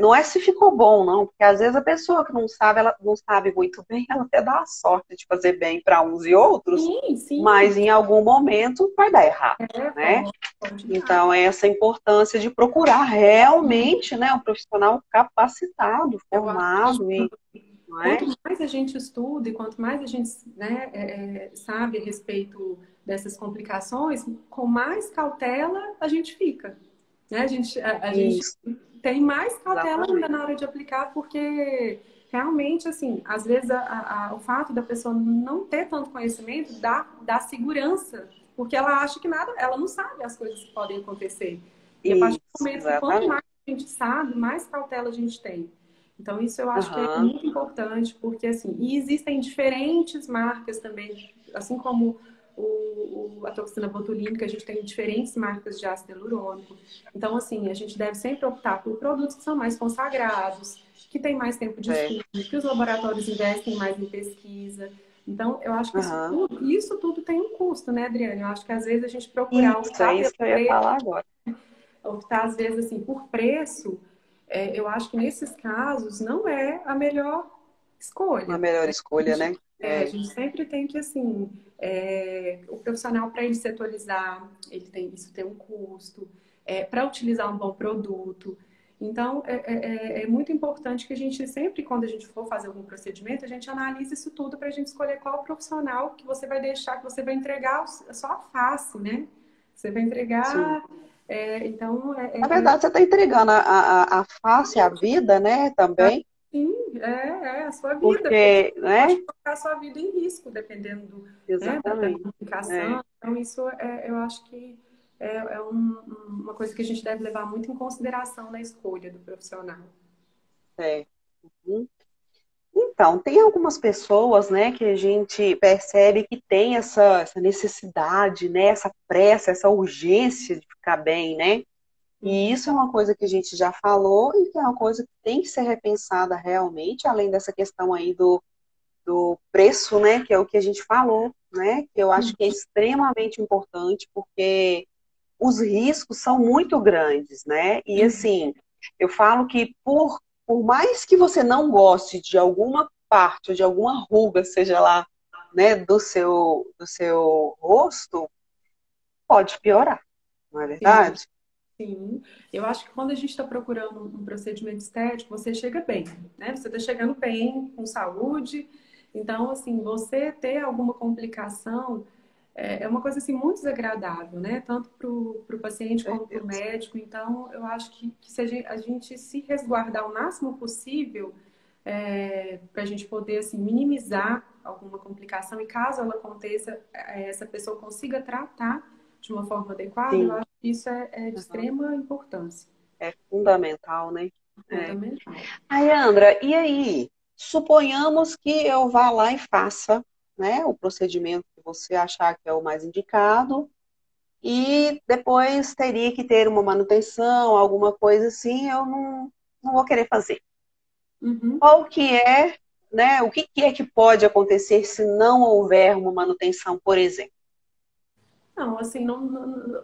não é se ficou bom, não, porque às vezes a pessoa que não sabe, ela não sabe muito bem, ela até dá a sorte de fazer bem para uns e outros, Sim, sim. mas em algum momento vai dar errado, É, né? pode dar. Então, é essa importância de procurar realmente, né, um profissional capacitado, Eu acho que formado, e, não é? quanto mais a gente estuda e quanto mais a gente, né, sabe a respeito dessas complicações, com mais cautela a gente fica. Né? A gente Isso, tem mais cautela ainda exatamente. na hora de aplicar, porque realmente, assim, às vezes o fato da pessoa não ter tanto conhecimento dá segurança, porque ela acha que nada, ela não sabe as coisas que podem acontecer. E a partir do Isso, momento que quanto exatamente. mais a gente sabe, mais cautela a gente tem. Então, isso eu acho que é Aham, muito importante, porque assim, e existem diferentes marcas também, assim como a toxina botulínica, a gente tem diferentes marcas de ácido hialurônico. Então, assim, a gente deve sempre optar por produtos que são mais consagrados, que têm mais tempo de é. estudo, que os laboratórios investem mais em pesquisa. Então, eu acho que Aham. isso tudo tem um custo, né, Adriane? Eu acho que às vezes a gente procurar Isso, é optar pelo isso que eu ia preço, falar agora. optar às vezes assim por preço, eu acho que nesses casos não é a melhor Uma escolha. melhor escolha, né? A É, gente sempre tem que, assim, o profissional, para ele se atualizar, isso tem um custo, para utilizar um bom produto. Então, é muito importante que a gente sempre, quando a gente for fazer algum procedimento, a gente analise isso tudo para a gente escolher qual profissional que você vai deixar, que você vai entregar a sua face, né? Você vai sim. entregar. Então, Na verdade, você está entregando a face, a vida, né, também, sim, a sua vida, porque porque, pode né? colocar a sua vida em risco, dependendo né, da Exatamente. É, complicação. Então, isso eu acho que uma coisa que a gente deve levar muito em consideração na escolha do profissional. é. Uhum. Então, tem algumas pessoas, né, que a gente percebe que tem essa necessidade, né, essa pressa, essa urgência de ficar bem, né? E Uhum. isso é uma coisa que a gente já falou e que é uma coisa que tem que ser repensada realmente, além dessa questão aí do preço, né, que é o que a gente falou, né, que eu acho que é extremamente importante, porque os riscos são muito grandes, né? E Uhum. assim, eu falo que por mais que você não goste de alguma parte ou de alguma ruga, seja lá, né, do seu rosto, pode piorar, não é Sim, verdade? sim. Eu acho que quando a gente está procurando um procedimento estético, você chega bem, né? Você está chegando bem, com saúde. Então, assim, você ter alguma complicação é uma coisa assim muito desagradável, né? Tanto para o paciente Com como para o certeza. médico. Então, eu acho que se a gente se resguardar o máximo possível para a gente poder assim minimizar alguma complicação e caso ela aconteça, essa pessoa consiga tratar de uma forma adequada, eu Sim, acho que isso é de uhum. extrema importância, É fundamental, né? É. fundamental. Aí, Andra, e aí? Suponhamos que eu vá lá e faça, né, o procedimento que você achar que é o mais indicado, e depois teria que ter uma manutenção, alguma coisa assim, eu não vou querer fazer. Uhum. Qual que é, né, o que é que pode acontecer se não houver uma manutenção, por exemplo? Não, assim,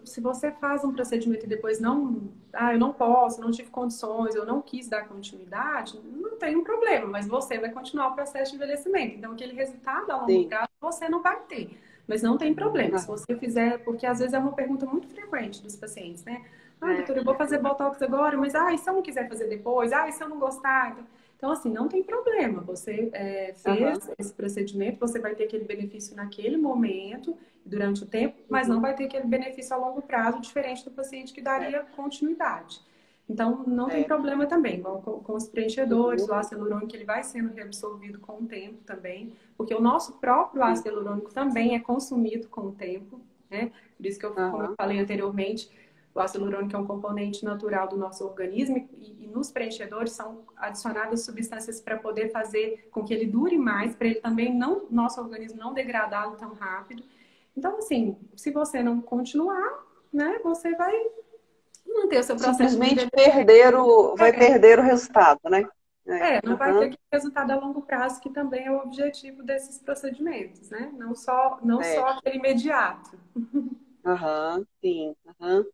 se você faz um procedimento e depois eu não posso, não tive condições, eu não quis dar continuidade, não tem um problema, mas você vai continuar o processo de envelhecimento. Então, aquele resultado a longo Sim. prazo você não vai ter, mas não tem problema. Se Ah, você fizer, porque às vezes é uma pergunta muito frequente dos pacientes, né? Ah, é. doutora, eu vou fazer botox agora, mas e se eu não quiser fazer depois? E se eu não gostar? Então, assim, não tem problema. Você fez Aham. esse procedimento, você vai ter aquele benefício naquele momento durante o tempo, mas não Uhum. vai ter aquele benefício a longo prazo, diferente do paciente que É. daria continuidade. Então, não tem É. problema também, igual com os preenchedores, Uhum. o ácido hialurônico ele vai sendo reabsorvido com o tempo também, porque o nosso próprio Sim. ácido hialurônico também é consumido com o tempo, né? Por isso que como eu Aham. falei anteriormente, o ácido hialurônico é um componente natural do nosso organismo e nos preenchedores são adicionadas substâncias para poder fazer com que ele dure mais, para ele também não, nosso organismo não degradá-lo tão rápido. Então, assim, se você não continuar, né, você vai manter o seu processo de Simplesmente envelhecimento. vai perder o resultado, né? É. Não vai ter Aham. aquele resultado a longo prazo, que também é o objetivo desses procedimentos, né? Não É. só aquele imediato. Aham. Sim. Aham.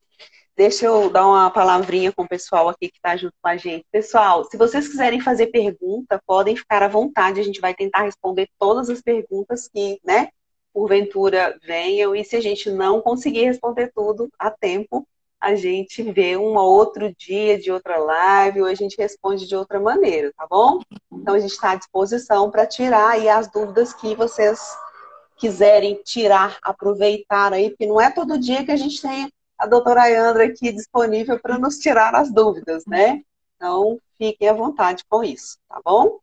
deixa eu dar uma palavrinha com o pessoal aqui que está junto com a gente. Pessoal, se vocês quiserem fazer pergunta, podem ficar à vontade. A gente vai tentar responder todas as perguntas que, né, porventura venham. E se a gente não conseguir responder tudo a tempo, a gente vê um outro dia de outra live ou a gente responde de outra maneira, tá bom? Então a gente está à disposição para tirar aí as dúvidas que vocês quiserem tirar, aproveitar aí, porque não é todo dia que a gente tem a doutora Ayandra aqui disponível para nos tirar as dúvidas, né? Então, fiquem à vontade com isso, tá bom?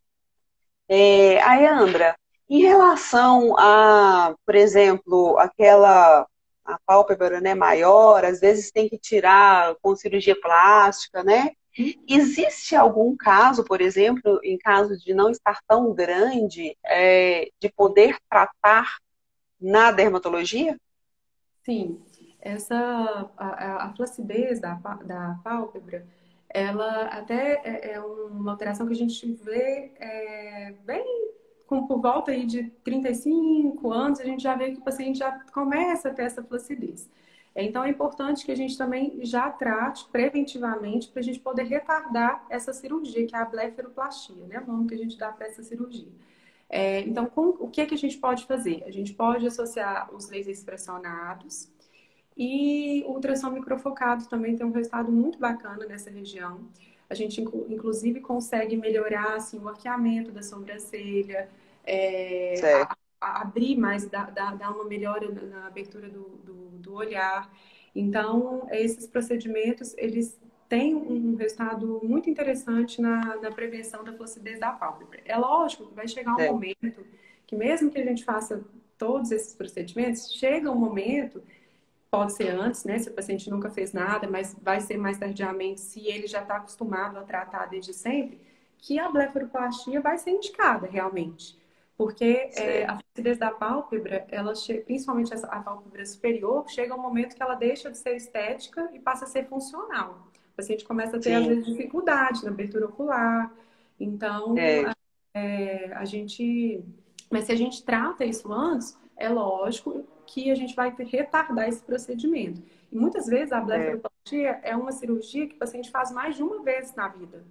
Ayandra, em relação a, por exemplo, a pálpebra, né, maior, às vezes tem que tirar com cirurgia plástica, né? Existe algum caso, por exemplo, em caso de não estar tão grande, de poder tratar na dermatologia? Sim, a flacidez da pálpebra, ela até é uma alteração que a gente vê bem por volta aí de 35 anos, a gente já vê que o paciente já começa a ter essa flacidez. Então é importante que a gente também já trate preventivamente para a gente poder retardar essa cirurgia, que é a blefaroplastia, né? O nome que a gente dá para essa cirurgia. Então, o que é que a gente pode fazer? A gente pode associar os lasers pressionados e o ultrassom microfocado também tem um resultado muito bacana nessa região. A gente, inclusive, consegue melhorar assim, o arqueamento da sobrancelha, Certo. abrir mais, dar uma melhora na abertura do olhar. Então, esses procedimentos, eles têm um resultado muito interessante na prevenção da flacidez da pálpebra. É lógico que vai chegar um Certo. momento que mesmo que a gente faça todos esses procedimentos, chega um momento, pode ser antes, né, se o paciente nunca fez nada, mas vai ser mais tardiamente, se ele já está acostumado a tratar desde sempre, que a blefaroplastia vai ser indicada realmente. Porque a flacidez da pálpebra, principalmente a pálpebra superior, chega um momento que ela deixa de ser estética e passa a ser funcional. O paciente começa a ter, às Sim. vezes, dificuldade na abertura ocular. Então, É, a gente... Mas se a gente trata isso antes, é lógico que a gente vai retardar esse procedimento. E muitas vezes a é. blefaroplastia é uma cirurgia que o paciente faz mais de uma vez na vida,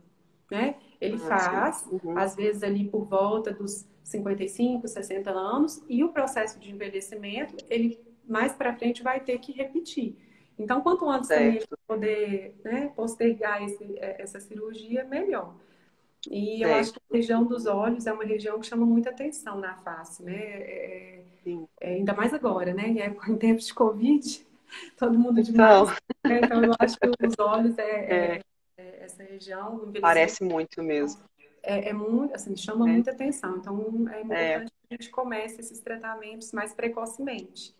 né? Ele Ah, sim. faz, Uhum. às vezes ali por volta dos 55, 60 anos, e o processo de envelhecimento, ele mais para frente vai ter que repetir. Então, quanto antes também a gente Certo, poder, né, postergar essa cirurgia, melhor. E eu acho que certo. a região dos olhos é uma região que chama muita atenção na face, né? Sim. Ainda mais agora, né? Em tempos de Covid, todo mundo de Então, máscara, né? Então eu acho que os olhos é, essa região, o envelhecimento parece muito mesmo. é muito, assim, chama Né? muita atenção. Então é É, importante que a gente comece esses tratamentos mais precocemente.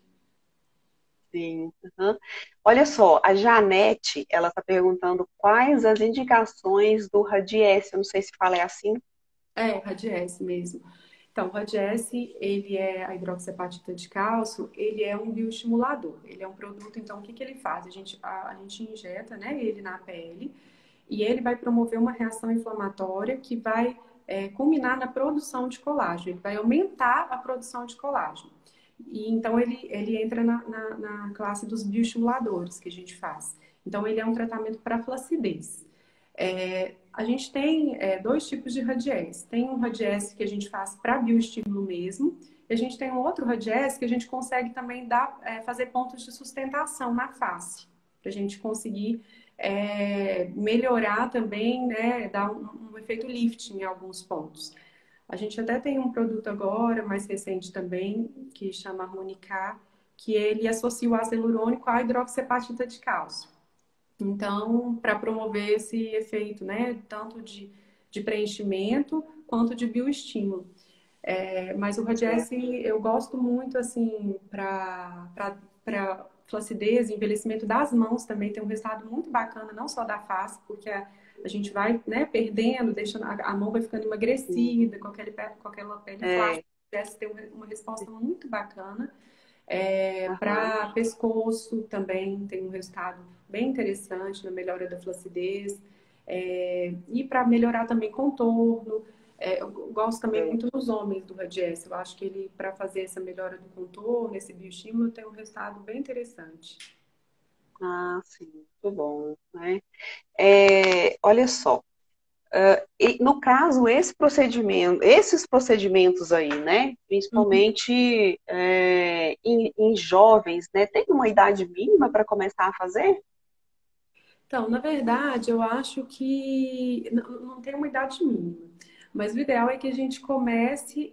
sim. Uhum. Olha só, a Janete, ela está perguntando quais as indicações do Radiesse. Eu não sei se fala assim. Radiesse mesmo. Então, o Radiesse, ele é a hidroxiapatita de cálcio, ele é um bioestimulador. Ele é um produto, então, o que que ele faz? A gente injeta, né, ele na pele e ele vai promover uma reação inflamatória que vai culminar na produção de colágeno. Ele vai aumentar a produção de colágeno. E então ele entra na classe dos bioestimuladores que a gente faz. Então ele é um tratamento para flacidez. A gente tem dois tipos de radiesse. Tem um radiesse que a gente faz para bioestímulo mesmo, e a gente tem um outro radiesse que a gente consegue também fazer pontos de sustentação na face, para a gente conseguir melhorar também, né, dar um efeito lifting em alguns pontos. A gente até tem um produto agora, mais recente também, que chama Harmonicá, que ele associa o ácido hialurônico à hidroxiapatita de cálcio. Então, para promover esse efeito, né, tanto de preenchimento quanto de bioestímulo. Mas o Certo. Radiesse eu gosto muito, assim, para flacidez e envelhecimento das mãos também tem um resultado muito bacana, não só da face, porque a gente vai, né, perdendo, deixando, a mão vai ficando Sim. emagrecida, com aquela pele flácida. É, O Radiesse tem uma resposta muito bacana. aham, Para pescoço também tem um resultado bem interessante na melhora da flacidez. E para melhorar também contorno. Eu gosto também é. muito dos homens do Radiesse. Eu acho que ele, para fazer essa melhora do contorno, esse bioestímulo, tem um resultado bem interessante. Ah, sim, muito bom, né? Olha só, e no caso, esses procedimentos aí, né? Uhum. Principalmente em jovens, né? Tem uma idade mínima para começar a fazer? Então, na verdade, eu acho que não tem uma idade mínima. Mas o ideal é que a gente comece,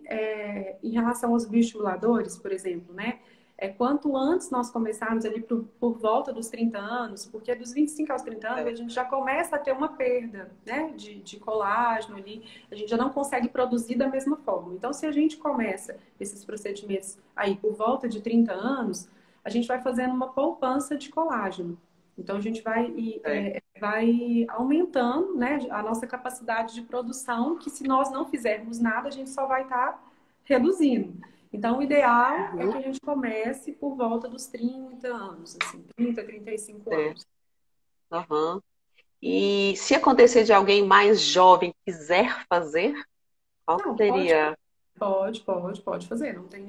em relação aos bioestimuladores, por exemplo, né? Quanto antes nós começarmos ali por volta dos 30 anos, porque dos 25 aos 30 anos a É. gente já começa a ter uma perda, né? De colágeno ali, a gente já não consegue produzir da mesma forma. Então, se a gente começa esses procedimentos aí por volta de 30 anos, a gente vai fazendo uma poupança de colágeno. Então, a gente É. vai aumentando, né, a nossa capacidade de produção, que se nós não fizermos nada, a gente só vai estar reduzindo. Então, o ideal é Uhum. que a gente comece por volta dos 30 anos, assim, 30, 35 É. anos. Aham. E se acontecer de alguém mais jovem quiser fazer, qual que Não, seria? pode fazer, não tem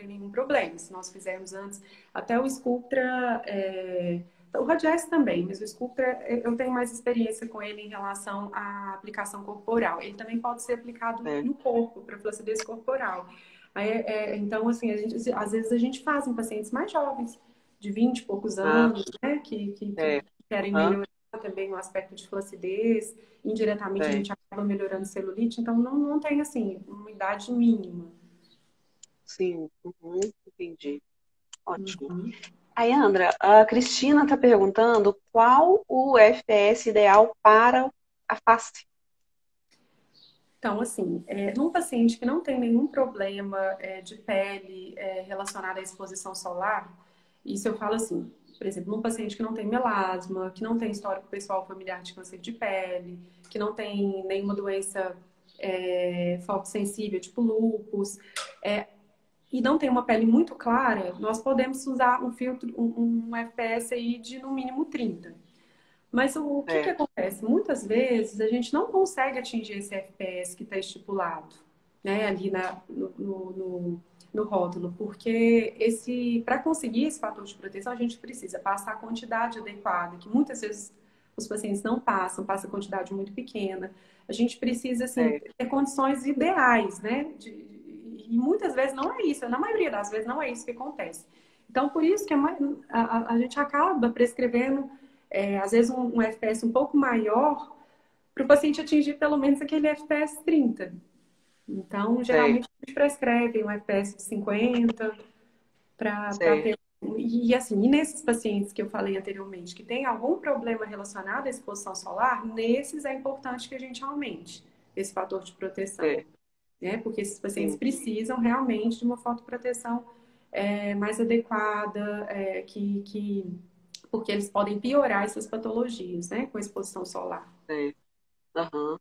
nenhum problema. Se nós fizermos antes, até o Sculptra, o Radiesse também, mas o Sculptra eu tenho mais experiência com ele em relação à aplicação corporal. Ele também pode ser aplicado É. no corpo, para flacidez corporal. Aí, então, assim, às vezes a gente faz em pacientes mais jovens, de 20 e poucos Ah, anos, né, que é. querem Aham. melhorar também o aspecto de flacidez. Indiretamente a É. gente acaba melhorando celulite, então não tem assim uma idade mínima. Sim. Uhum. Entendi. Ótimo. Uhum. Aí, Andra, a Cristina está perguntando qual o FPS ideal para a face. Então, assim, num paciente que não tem nenhum problema de pele relacionado à exposição solar, isso eu falo assim, por exemplo, num paciente que não tem melasma, que não tem histórico pessoal familiar de câncer de pele, que não tem nenhuma doença fotossensível, tipo lúpus, é, e não tem uma pele muito clara, nós podemos usar um filtro, um FPS aí de no mínimo 30. Mas o que É. acontece? Muitas vezes a gente não consegue atingir esse FPS que está estipulado, né, ali no rótulo, porque para conseguir esse fator de proteção, a gente precisa passar a quantidade adequada, que muitas vezes os pacientes não passam, passa a quantidade muito pequena. A gente precisa, assim, É. ter condições ideais, né? E muitas vezes não é isso, na maioria das vezes não é isso que acontece. Então, por isso que a gente acaba prescrevendo às vezes um FPS um pouco maior para o paciente atingir pelo menos aquele FPS 30. Então, É. geralmente a gente prescreve um FPS de 50 para É. ter. E assim, e nesses pacientes que eu falei anteriormente, que tem algum problema relacionado à exposição solar, nesses é importante que a gente aumente esse fator de proteção, É. né? Porque esses pacientes Sim. precisam realmente de uma fotoproteção mais adequada, porque eles podem piorar essas patologias, né, com a exposição solar. É. Aham.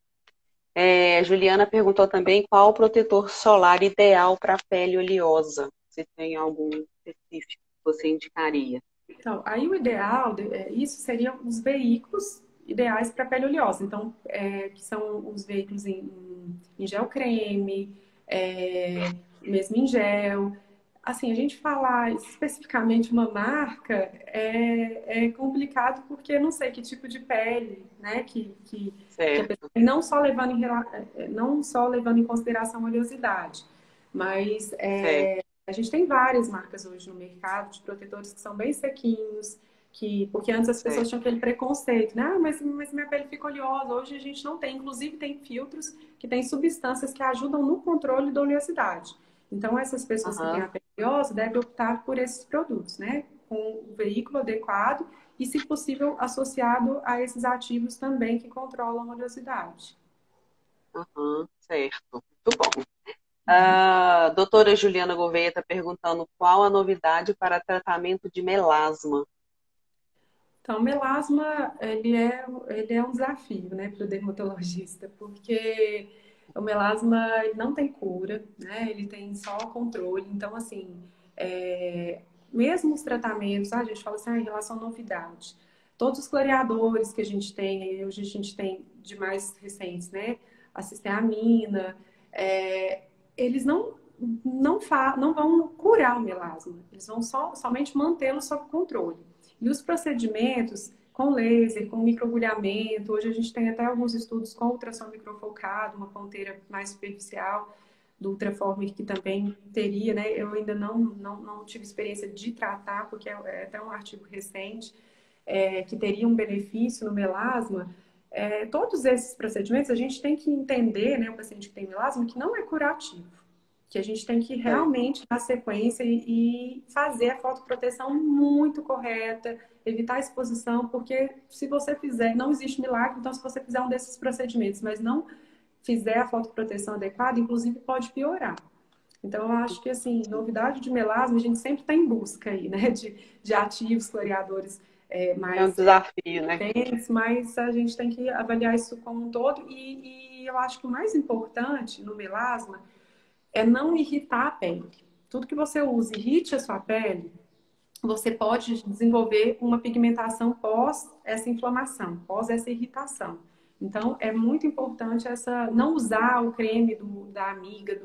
Juliana perguntou também qual o protetor solar ideal para a pele oleosa. Se tem algum específico que você indicaria. Então, aí o ideal, isso seriam os veículos ideais para pele oleosa. Então, que são os veículos em gel creme, mesmo em gel. Assim, a gente falar especificamente uma marca é complicado porque eu não sei que tipo de pele, né, que a pessoa Certo. tem, não só levando em consideração a oleosidade, mas Certo. a gente tem várias marcas hoje no mercado de protetores que são bem sequinhos, porque antes as pessoas Certo. tinham aquele preconceito, né? Ah, mas minha pele fica oleosa. Hoje a gente não tem. Inclusive, tem filtros que têm substâncias que ajudam no controle da oleosidade. Então, essas pessoas que têm Aham. a pele oleosa devem optar por esses produtos, né? Com o veículo adequado e, se possível, associado a esses ativos também que controlam a oleosidade. Aham. Certo. Muito bom. A doutora Juliana Gouveia está perguntando qual a novidade para tratamento de melasma. Então, o melasma, ele é um desafio, né, para o dermatologista, porque o melasma ele não tem cura, né, ele tem só controle. Então, assim, mesmo os tratamentos, a gente fala assim, em relação à novidade, todos os clareadores que a gente tem, aí hoje a gente tem de mais recentes, né, a cisteamina, eles não vão curar o melasma, eles vão somente mantê-lo sob controle. E os procedimentos com laser, com microagulhamento, hoje a gente tem até alguns estudos com ultrassom microfocado, uma ponteira mais superficial, do Ultraformer que também teria, né? Eu ainda não tive experiência de tratar, porque é até um artigo recente, que teria um benefício no melasma. Todos esses procedimentos a gente tem que entender, né, o paciente que tem melasma, que não é curativo, que a gente tem que É. realmente dar sequência e fazer a fotoproteção muito correta, evitar a exposição, porque se você fizer, não existe milagre, então se você fizer um desses procedimentos, mas não fizer a fotoproteção adequada, inclusive pode piorar. Então, eu acho que, assim, novidade de melasma, a gente sempre está em busca aí, né, de ativos, clareadores É um mais desafio, né? potentes, mas a gente tem que avaliar isso como um todo. E eu acho que o mais importante no melasma é não irritar a pele. Tudo que você usa irrite a sua pele, você pode desenvolver uma pigmentação pós essa inflamação, pós essa irritação. Então, é muito importante não usar o creme da amiga,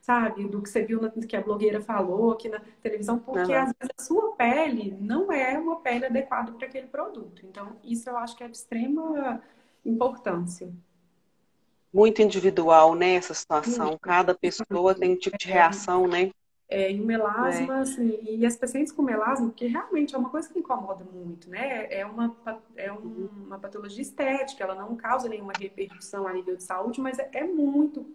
sabe, do que você viu que a blogueira falou aqui na televisão, porque Aham. às vezes a sua pele não é uma pele adequada para aquele produto. Então, isso eu acho que é de extrema importância. Muito individual, né, essa situação. Muito. Cada pessoa tem um tipo de reação, né? E o É. melasma, assim, e as pacientes com melasma, porque realmente é uma coisa que incomoda muito, né? Uhum. Uma patologia estética, ela não causa nenhuma repercussão a nível de saúde, mas é muito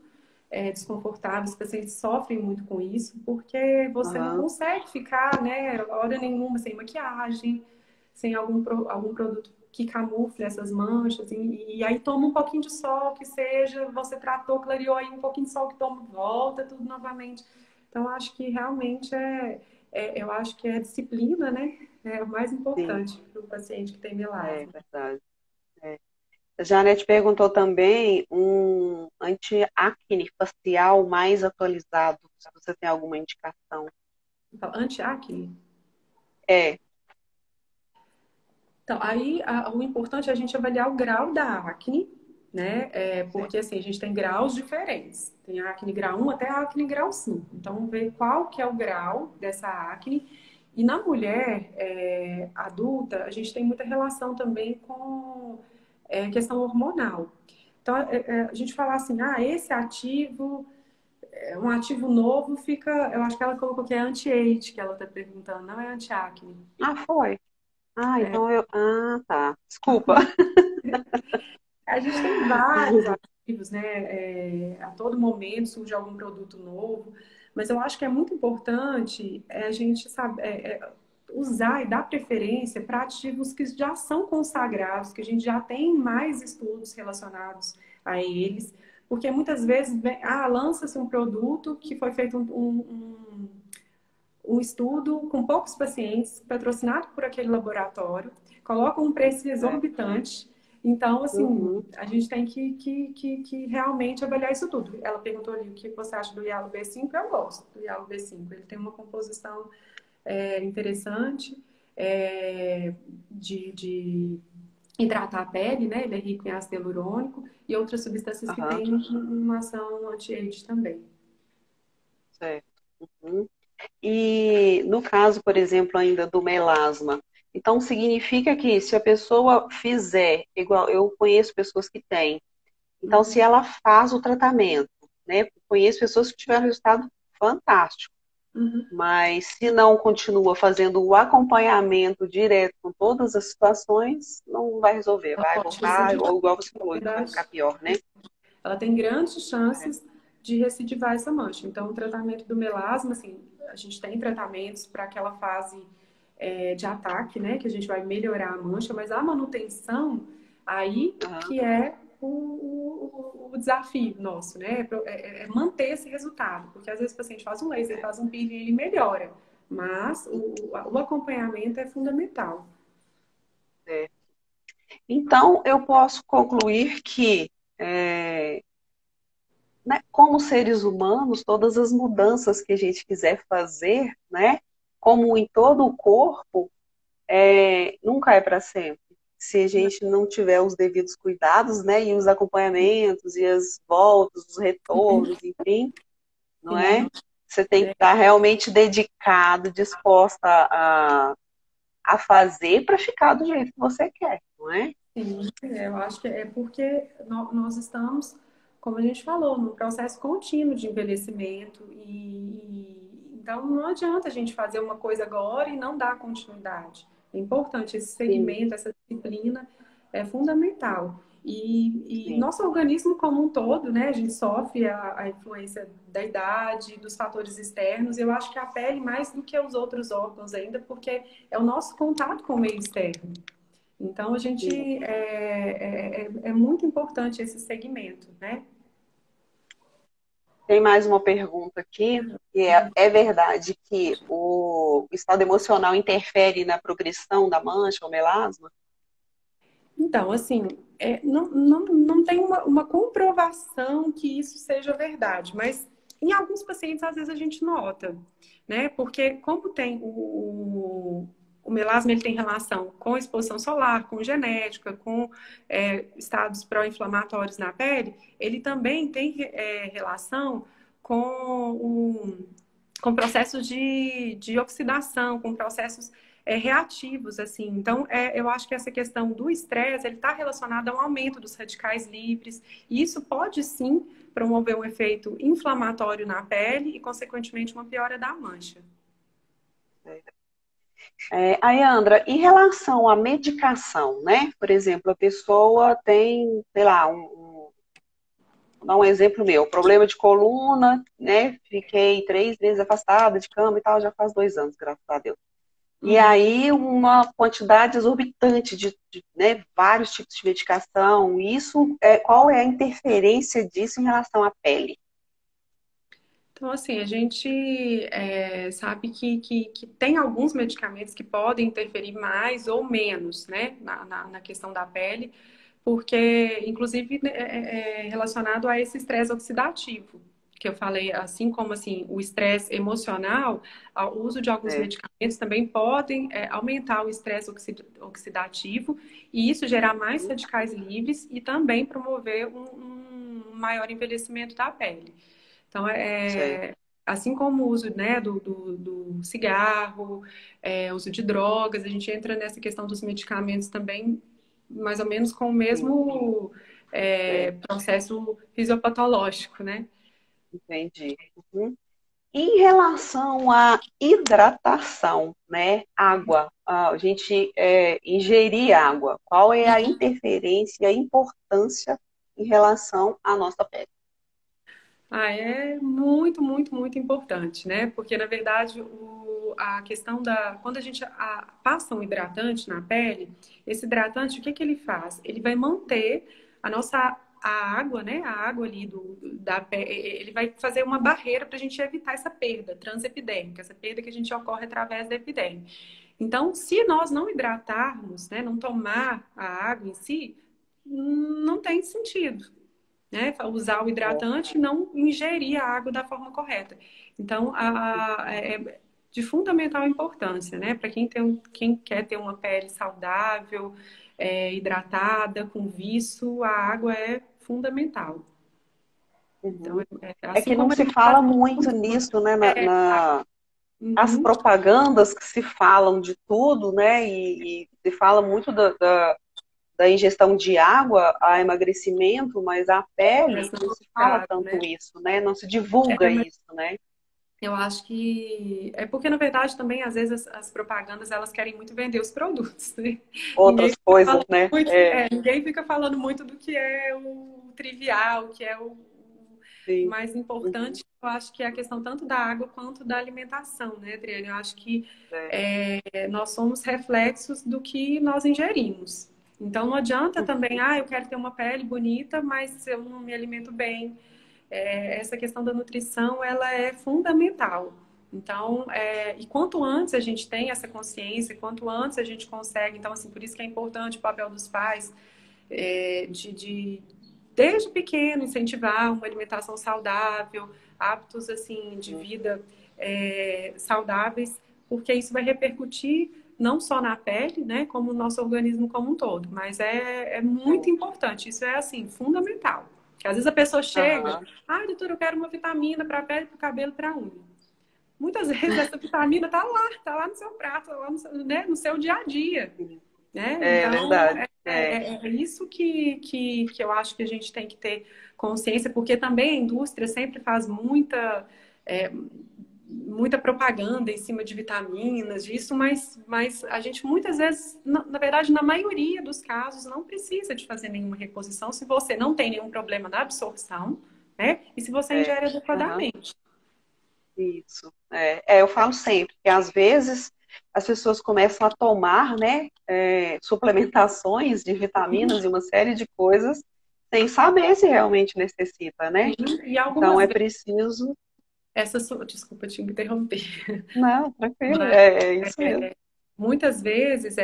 desconfortável. Os pacientes sofrem muito com isso, porque você não Aham. consegue ficar, né, hora nenhuma sem maquiagem, sem algum produto que camufle essas manchas, e aí toma um pouquinho de sol, que seja, você tratou, clareou aí um pouquinho de sol que toma, volta tudo novamente. Então, acho que realmente eu acho que é a disciplina, né? É o mais Sim, importante para o paciente que tem é melasma. verdade. É. A Janete perguntou também um anti-acne facial mais atualizado, se você tem alguma indicação. Anti-acne. É, Então, aí o importante é a gente avaliar o grau da acne, né? certo. Porque assim, a gente tem graus diferentes. Tem a acne grau 1 até a acne grau 5. Então, ver qual que é o grau dessa acne. E na mulher adulta, a gente tem muita relação também com questão hormonal. Então, a gente falar assim, esse ativo, um ativo novo fica, eu acho que ela colocou que é anti-age, que ela está perguntando, não é anti-acne. Ah, foi. Ah, então eu. Ah, tá. Desculpa. A gente tem vários ativos, né? A todo momento surge algum produto novo, mas eu acho que é muito importante a gente usar e dar preferência para ativos que já são consagrados, que a gente já tem mais estudos relacionados a eles, porque muitas vezes lança-se um produto que foi feito um estudo com poucos pacientes, patrocinado por aquele laboratório, coloca um preço É. exorbitante. Então, assim, Uhum. a gente tem que realmente avaliar isso tudo. Ela perguntou ali o que você acha do Yalo B5. Eu gosto do Yalo B5. Ele tem uma composição interessante de hidratar a pele, né? Ele é rico em ácido hialurônico e outras substâncias que Aham, têm uma ação anti-age também. certo. Uhum. E no caso, por exemplo, ainda do melasma, então significa que se a pessoa fizer, igual eu conheço pessoas que têm, então se Uhum. ela faz o tratamento, né? Conheço pessoas que tiveram resultado fantástico, Uhum. mas se não continua fazendo o acompanhamento direto com todas as situações, não vai resolver, Ela vai pode voltar, recidivar, ou igual você falou, vai verdade. ficar pior, né? Ela tem grandes É. chances de recidivar essa mancha. Então, o tratamento do melasma, assim, a gente tem tratamentos para aquela fase de ataque, né, que a gente vai melhorar a mancha, mas a manutenção, aí Aham. que é o desafio nosso, né, é manter esse resultado, porque às vezes o paciente faz um laser, faz um peeling, ele melhora, mas o acompanhamento é fundamental. É. Então, eu posso concluir que, é, né, como seres humanos, todas as mudanças que a gente quiser fazer, né, como em todo o corpo, nunca é para sempre. Se a gente não tiver os devidos cuidados, né, e os acompanhamentos, e as voltas, os retornos, enfim, não é? Sim, Você tem que estar realmente dedicado, disposta a a fazer para ficar do jeito que você quer, não é? Sim, eu acho que é porque nós estamos, como a gente falou, num processo contínuo de envelhecimento então não adianta a gente fazer uma coisa agora e não dar continuidade. É importante esse Sim, segmento, essa disciplina é fundamental. E sim, nosso organismo como um todo, né, a gente sofre a influência da idade, dos fatores externos. Eu acho que a pele mais do que os outros órgãos ainda, porque é o nosso contato com o meio externo. Então, a gente sim. é muito importante esse segmento, né? Tem mais uma pergunta aqui, que é verdade que o estado emocional interfere na progressão da mancha ou melasma? Então, assim, não tem uma comprovação que isso seja verdade, mas em alguns pacientes, às vezes, a gente nota, né? Porque como tem o melasma, ele tem relação com exposição solar, com genética, com estados pró-inflamatórios na pele, ele também tem relação com com processos de oxidação, com processos reativos, assim. Então, eu acho que essa questão do estresse, ele está relacionado ao aumento dos radicais livres, e isso pode, sim, promover um efeito inflamatório na pele e, consequentemente, uma piora da mancha. Ayandra, em relação à medicação, né? Por exemplo, a pessoa tem, sei lá, vou dar um exemplo meu, problema de coluna, né? Fiquei 3 meses afastada de cama e tal, já faz 2 anos, graças a Deus. E Uhum. aí uma quantidade exorbitante de, né, vários tipos de medicação. Isso, qual é a interferência disso em relação à pele? Então, assim, a gente sabe que tem alguns medicamentos que podem interferir mais ou menos, né, na questão da pele, porque, inclusive, é relacionado a esse estresse oxidativo, que eu falei, assim como assim, o estresse emocional, o uso de alguns É, medicamentos também podem aumentar o estresse oxidativo e isso gerar mais uhum, radicais livres e também promover um maior envelhecimento da pele. Então, certo. assim como o uso, né, do cigarro, uso de drogas, a gente entra nessa questão dos medicamentos também, mais ou menos com o Sim, mesmo é, processo fisiopatológico, né? entendi. Uhum. Em relação à hidratação, né? Água, a gente ingerir água, qual é a interferência e a importância em relação à nossa pele? É muito, muito, muito importante, né? Porque, na verdade, a questão quando a gente passa um hidratante na pele, esse hidratante, o que que ele faz? Ele vai manter a água, né? A água ali da pele, ele vai fazer uma barreira para a gente evitar essa perda transepidêmica, essa perda que a gente ocorre através da epidemia. Então, se nós não hidratarmos, né? Não tomar a água em si, não tem sentido, né? Usar o hidratante e não ingerir a água da forma correta. Então, é de fundamental importância, né? Para quem quer ter uma pele saudável, hidratada, com viço, a água é fundamental. Então, Uhum. É assim que não como a se fala alimentação. muito nisso, né? É, As uhum, propagandas que se falam de tudo, né? E se fala muito da ingestão de água a emagrecimento, mas a mas pele não não é se fala obrigado, tanto né? isso, né? Não se divulga isso, né? Eu acho que é porque, na verdade, também, às vezes, as propagandas, elas querem muito vender os produtos, né? Ninguém Outras fica coisas, falando né? muito, ninguém fica falando muito do que é o trivial, o que é o Sim. mais Uhum. importante. Eu acho que é a questão tanto da água quanto da alimentação, né, Adriane? Eu acho que É. nós somos reflexos do que nós ingerimos. Então, não adianta também, eu quero ter uma pele bonita, mas eu não me alimento bem, essa questão da nutrição, ela é fundamental. Então, e quanto antes a gente tem essa consciência, quanto antes a gente consegue, então, assim, por isso que é importante o papel dos pais, desde pequeno, incentivar uma alimentação saudável, hábitos, assim, de vida saudáveis, porque isso vai repercutir não só na pele, né, como no nosso organismo como um todo, mas é muito É. importante, isso é, assim, fundamental. Porque às vezes a pessoa chega, Aham. doutora, eu quero uma vitamina para a pele, para o cabelo, para a unha. muitas vezes essa vitamina tá lá no seu prato, tá lá no seu, né, no seu dia a dia. Né? É Então, verdade. É. é isso que eu acho que a gente tem que ter consciência, porque também a indústria sempre faz é, muita propaganda em cima de vitaminas, disso, mas a gente muitas vezes, na verdade, na maioria dos casos, não precisa de fazer nenhuma reposição se você não tem nenhum problema na absorção, né? E se você É. ingere Aham. adequadamente. Isso. Eu falo sempre que às vezes as pessoas começam a tomar, né, suplementações de vitaminas e uma série de coisas sem saber se realmente necessita, né? Sim, e Então algumas é vezes, preciso. desculpa te interromper, Não, tranquilo, mas é isso mesmo. muitas vezes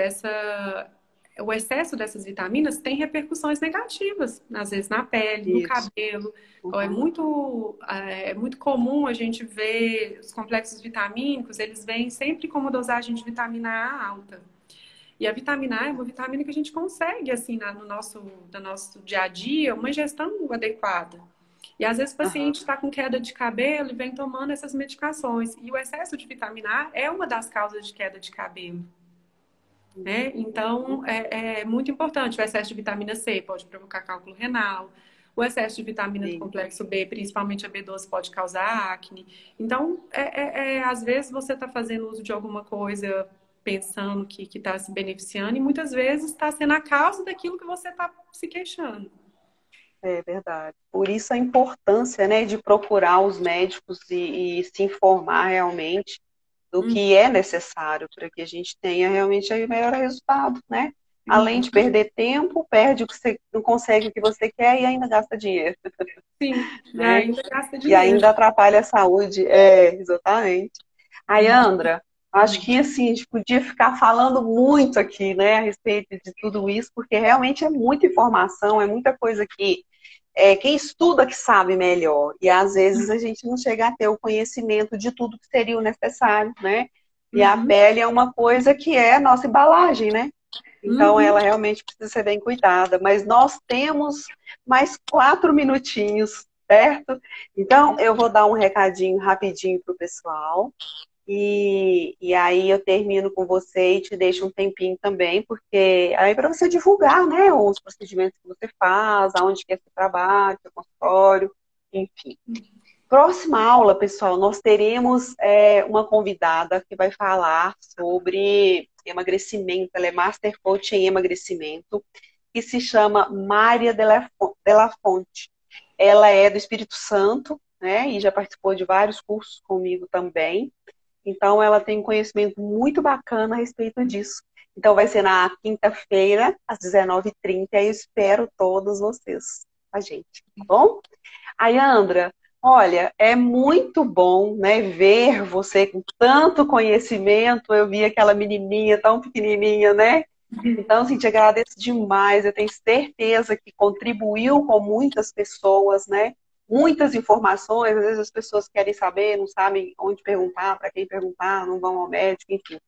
o excesso dessas vitaminas tem repercussões negativas, às vezes na pele, no Isso. cabelo. Então, Uhum. é muito comum a gente ver os complexos vitamínicos, eles vêm sempre com uma dosagem de vitamina A alta. E a vitamina A é uma vitamina que a gente consegue, assim, no nosso dia a dia, uma ingestão adequada. E às vezes o Aham. paciente está com queda de cabelo e vem tomando essas medicações. E o excesso de vitamina A é uma das causas de queda de cabelo. Né? Uhum. Então, é muito importante. O excesso de vitamina C pode provocar cálculo renal. O excesso de vitamina do Sim. complexo B, principalmente a B12, pode causar acne. Então, às vezes você está fazendo uso de alguma coisa pensando que está se beneficiando e muitas vezes está sendo a causa daquilo que você está se queixando. É verdade. Por isso a importância, né, de procurar os médicos e se informar realmente do Uhum. que é necessário para que a gente tenha realmente aí o melhor resultado, né? Além de perder tempo, perde o que você não consegue o que você quer e ainda gasta dinheiro, Sim, e né? ainda gasta E dinheiro. ainda atrapalha a saúde. Exatamente. Aí, Andra, acho que assim, a gente podia ficar falando muito aqui, né, a respeito de tudo isso, porque realmente é muita informação, é muita coisa que quem estuda que sabe melhor. E às vezes a gente não chega a ter o conhecimento de tudo que seria o necessário, né? E a Uhum, pele é uma coisa que é a nossa embalagem, né? Então uhum. ela realmente precisa ser bem cuidada. Mas nós temos mais 4 minutinhos, certo? Então eu vou dar um recadinho rapidinho para o pessoal. E aí eu termino com você e te deixo um tempinho também, porque aí para você divulgar, né, os procedimentos que você faz, aonde que é seu trabalho, seu consultório, enfim. Próxima aula, pessoal, nós teremos uma convidada que vai falar sobre emagrecimento, ela é Master Coach em emagrecimento, que se chama Mária Della Fonte. Ela é do Espírito Santo, né, e já participou de vários cursos comigo também. Então, ela tem um conhecimento muito bacana a respeito disso. Então, vai ser na quinta-feira, às 19h30, e eu espero todos vocês com a gente, tá bom? Aí, Andra, olha, é muito bom, né, ver você com tanto conhecimento. Eu vi aquela menininha tão pequenininha, né? Então, assim, te agradeço demais. Eu tenho certeza que contribuiu com muitas pessoas, né? Muitas informações. Às vezes as pessoas querem saber, não sabem onde perguntar, para quem perguntar, não vão ao médico, enfim.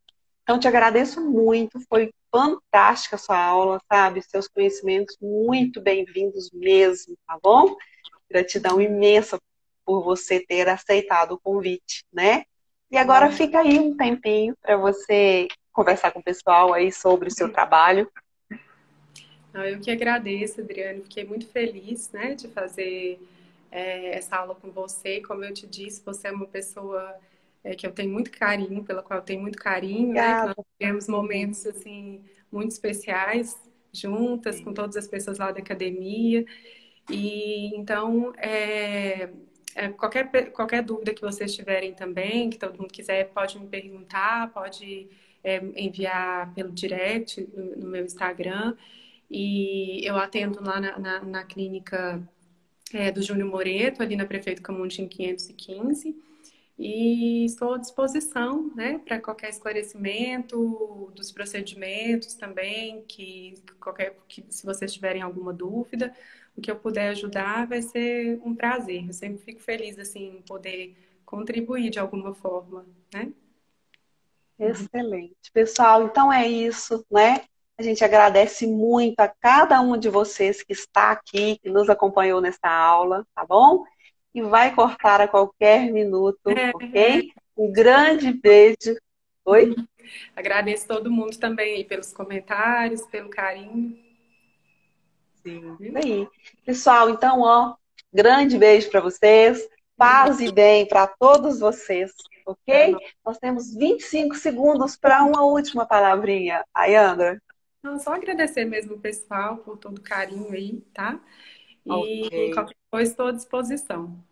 Então, te agradeço muito. Foi fantástica a sua aula, sabe? Seus conhecimentos muito bem-vindos mesmo, tá bom? Gratidão imensa por você ter aceitado o convite, né? E agora fica aí um tempinho para você conversar com o pessoal aí sobre o seu trabalho. Eu que agradeço, Adriane. Fiquei muito feliz, né, de fazer essa aula com você. Como eu te disse, você é uma pessoa que eu tenho muito carinho, pela qual eu tenho muito carinho, né? Que nós Obrigada. tivemos momentos assim muito especiais juntas com Sim. todas as pessoas lá da academia. E então, qualquer dúvida que vocês tiverem também, que todo mundo quiser, pode me perguntar, pode enviar pelo direct no meu Instagram. E eu atendo lá na clínica do Júnior Moreto, ali na Prefeito Camundim 515. E estou à disposição, né, para qualquer esclarecimento dos procedimentos também, se vocês tiverem alguma dúvida, o que eu puder ajudar vai ser um prazer. Eu sempre fico feliz, assim, em poder contribuir de alguma forma, né? Excelente. Pessoal, então é isso, né? A gente agradece muito a cada um de vocês que está aqui, que nos acompanhou nessa aula, tá bom? E vai cortar a qualquer minuto, É, ok? Um grande beijo. Oi? Agradeço todo mundo também aí pelos comentários, pelo carinho. Sim, isso Viu? aí. Pessoal, então, ó, grande beijo para vocês. Paz e bem para todos vocês, Pra ok? nós. Nós temos 25 segundos para uma última palavrinha. Ayandra? Então, só agradecer mesmo o pessoal por todo o carinho aí, tá? E Ok. qualquer coisa estou à disposição,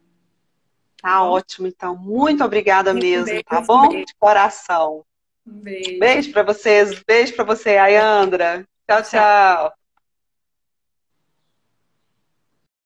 tá Tá bom? ótimo, então. Muito obrigada Um mesmo, tá beijo, um bom? beijo, De coração. um beijo. Beijo para vocês. Beijo para você, Ayandra. Tchau, Tchau. tchau.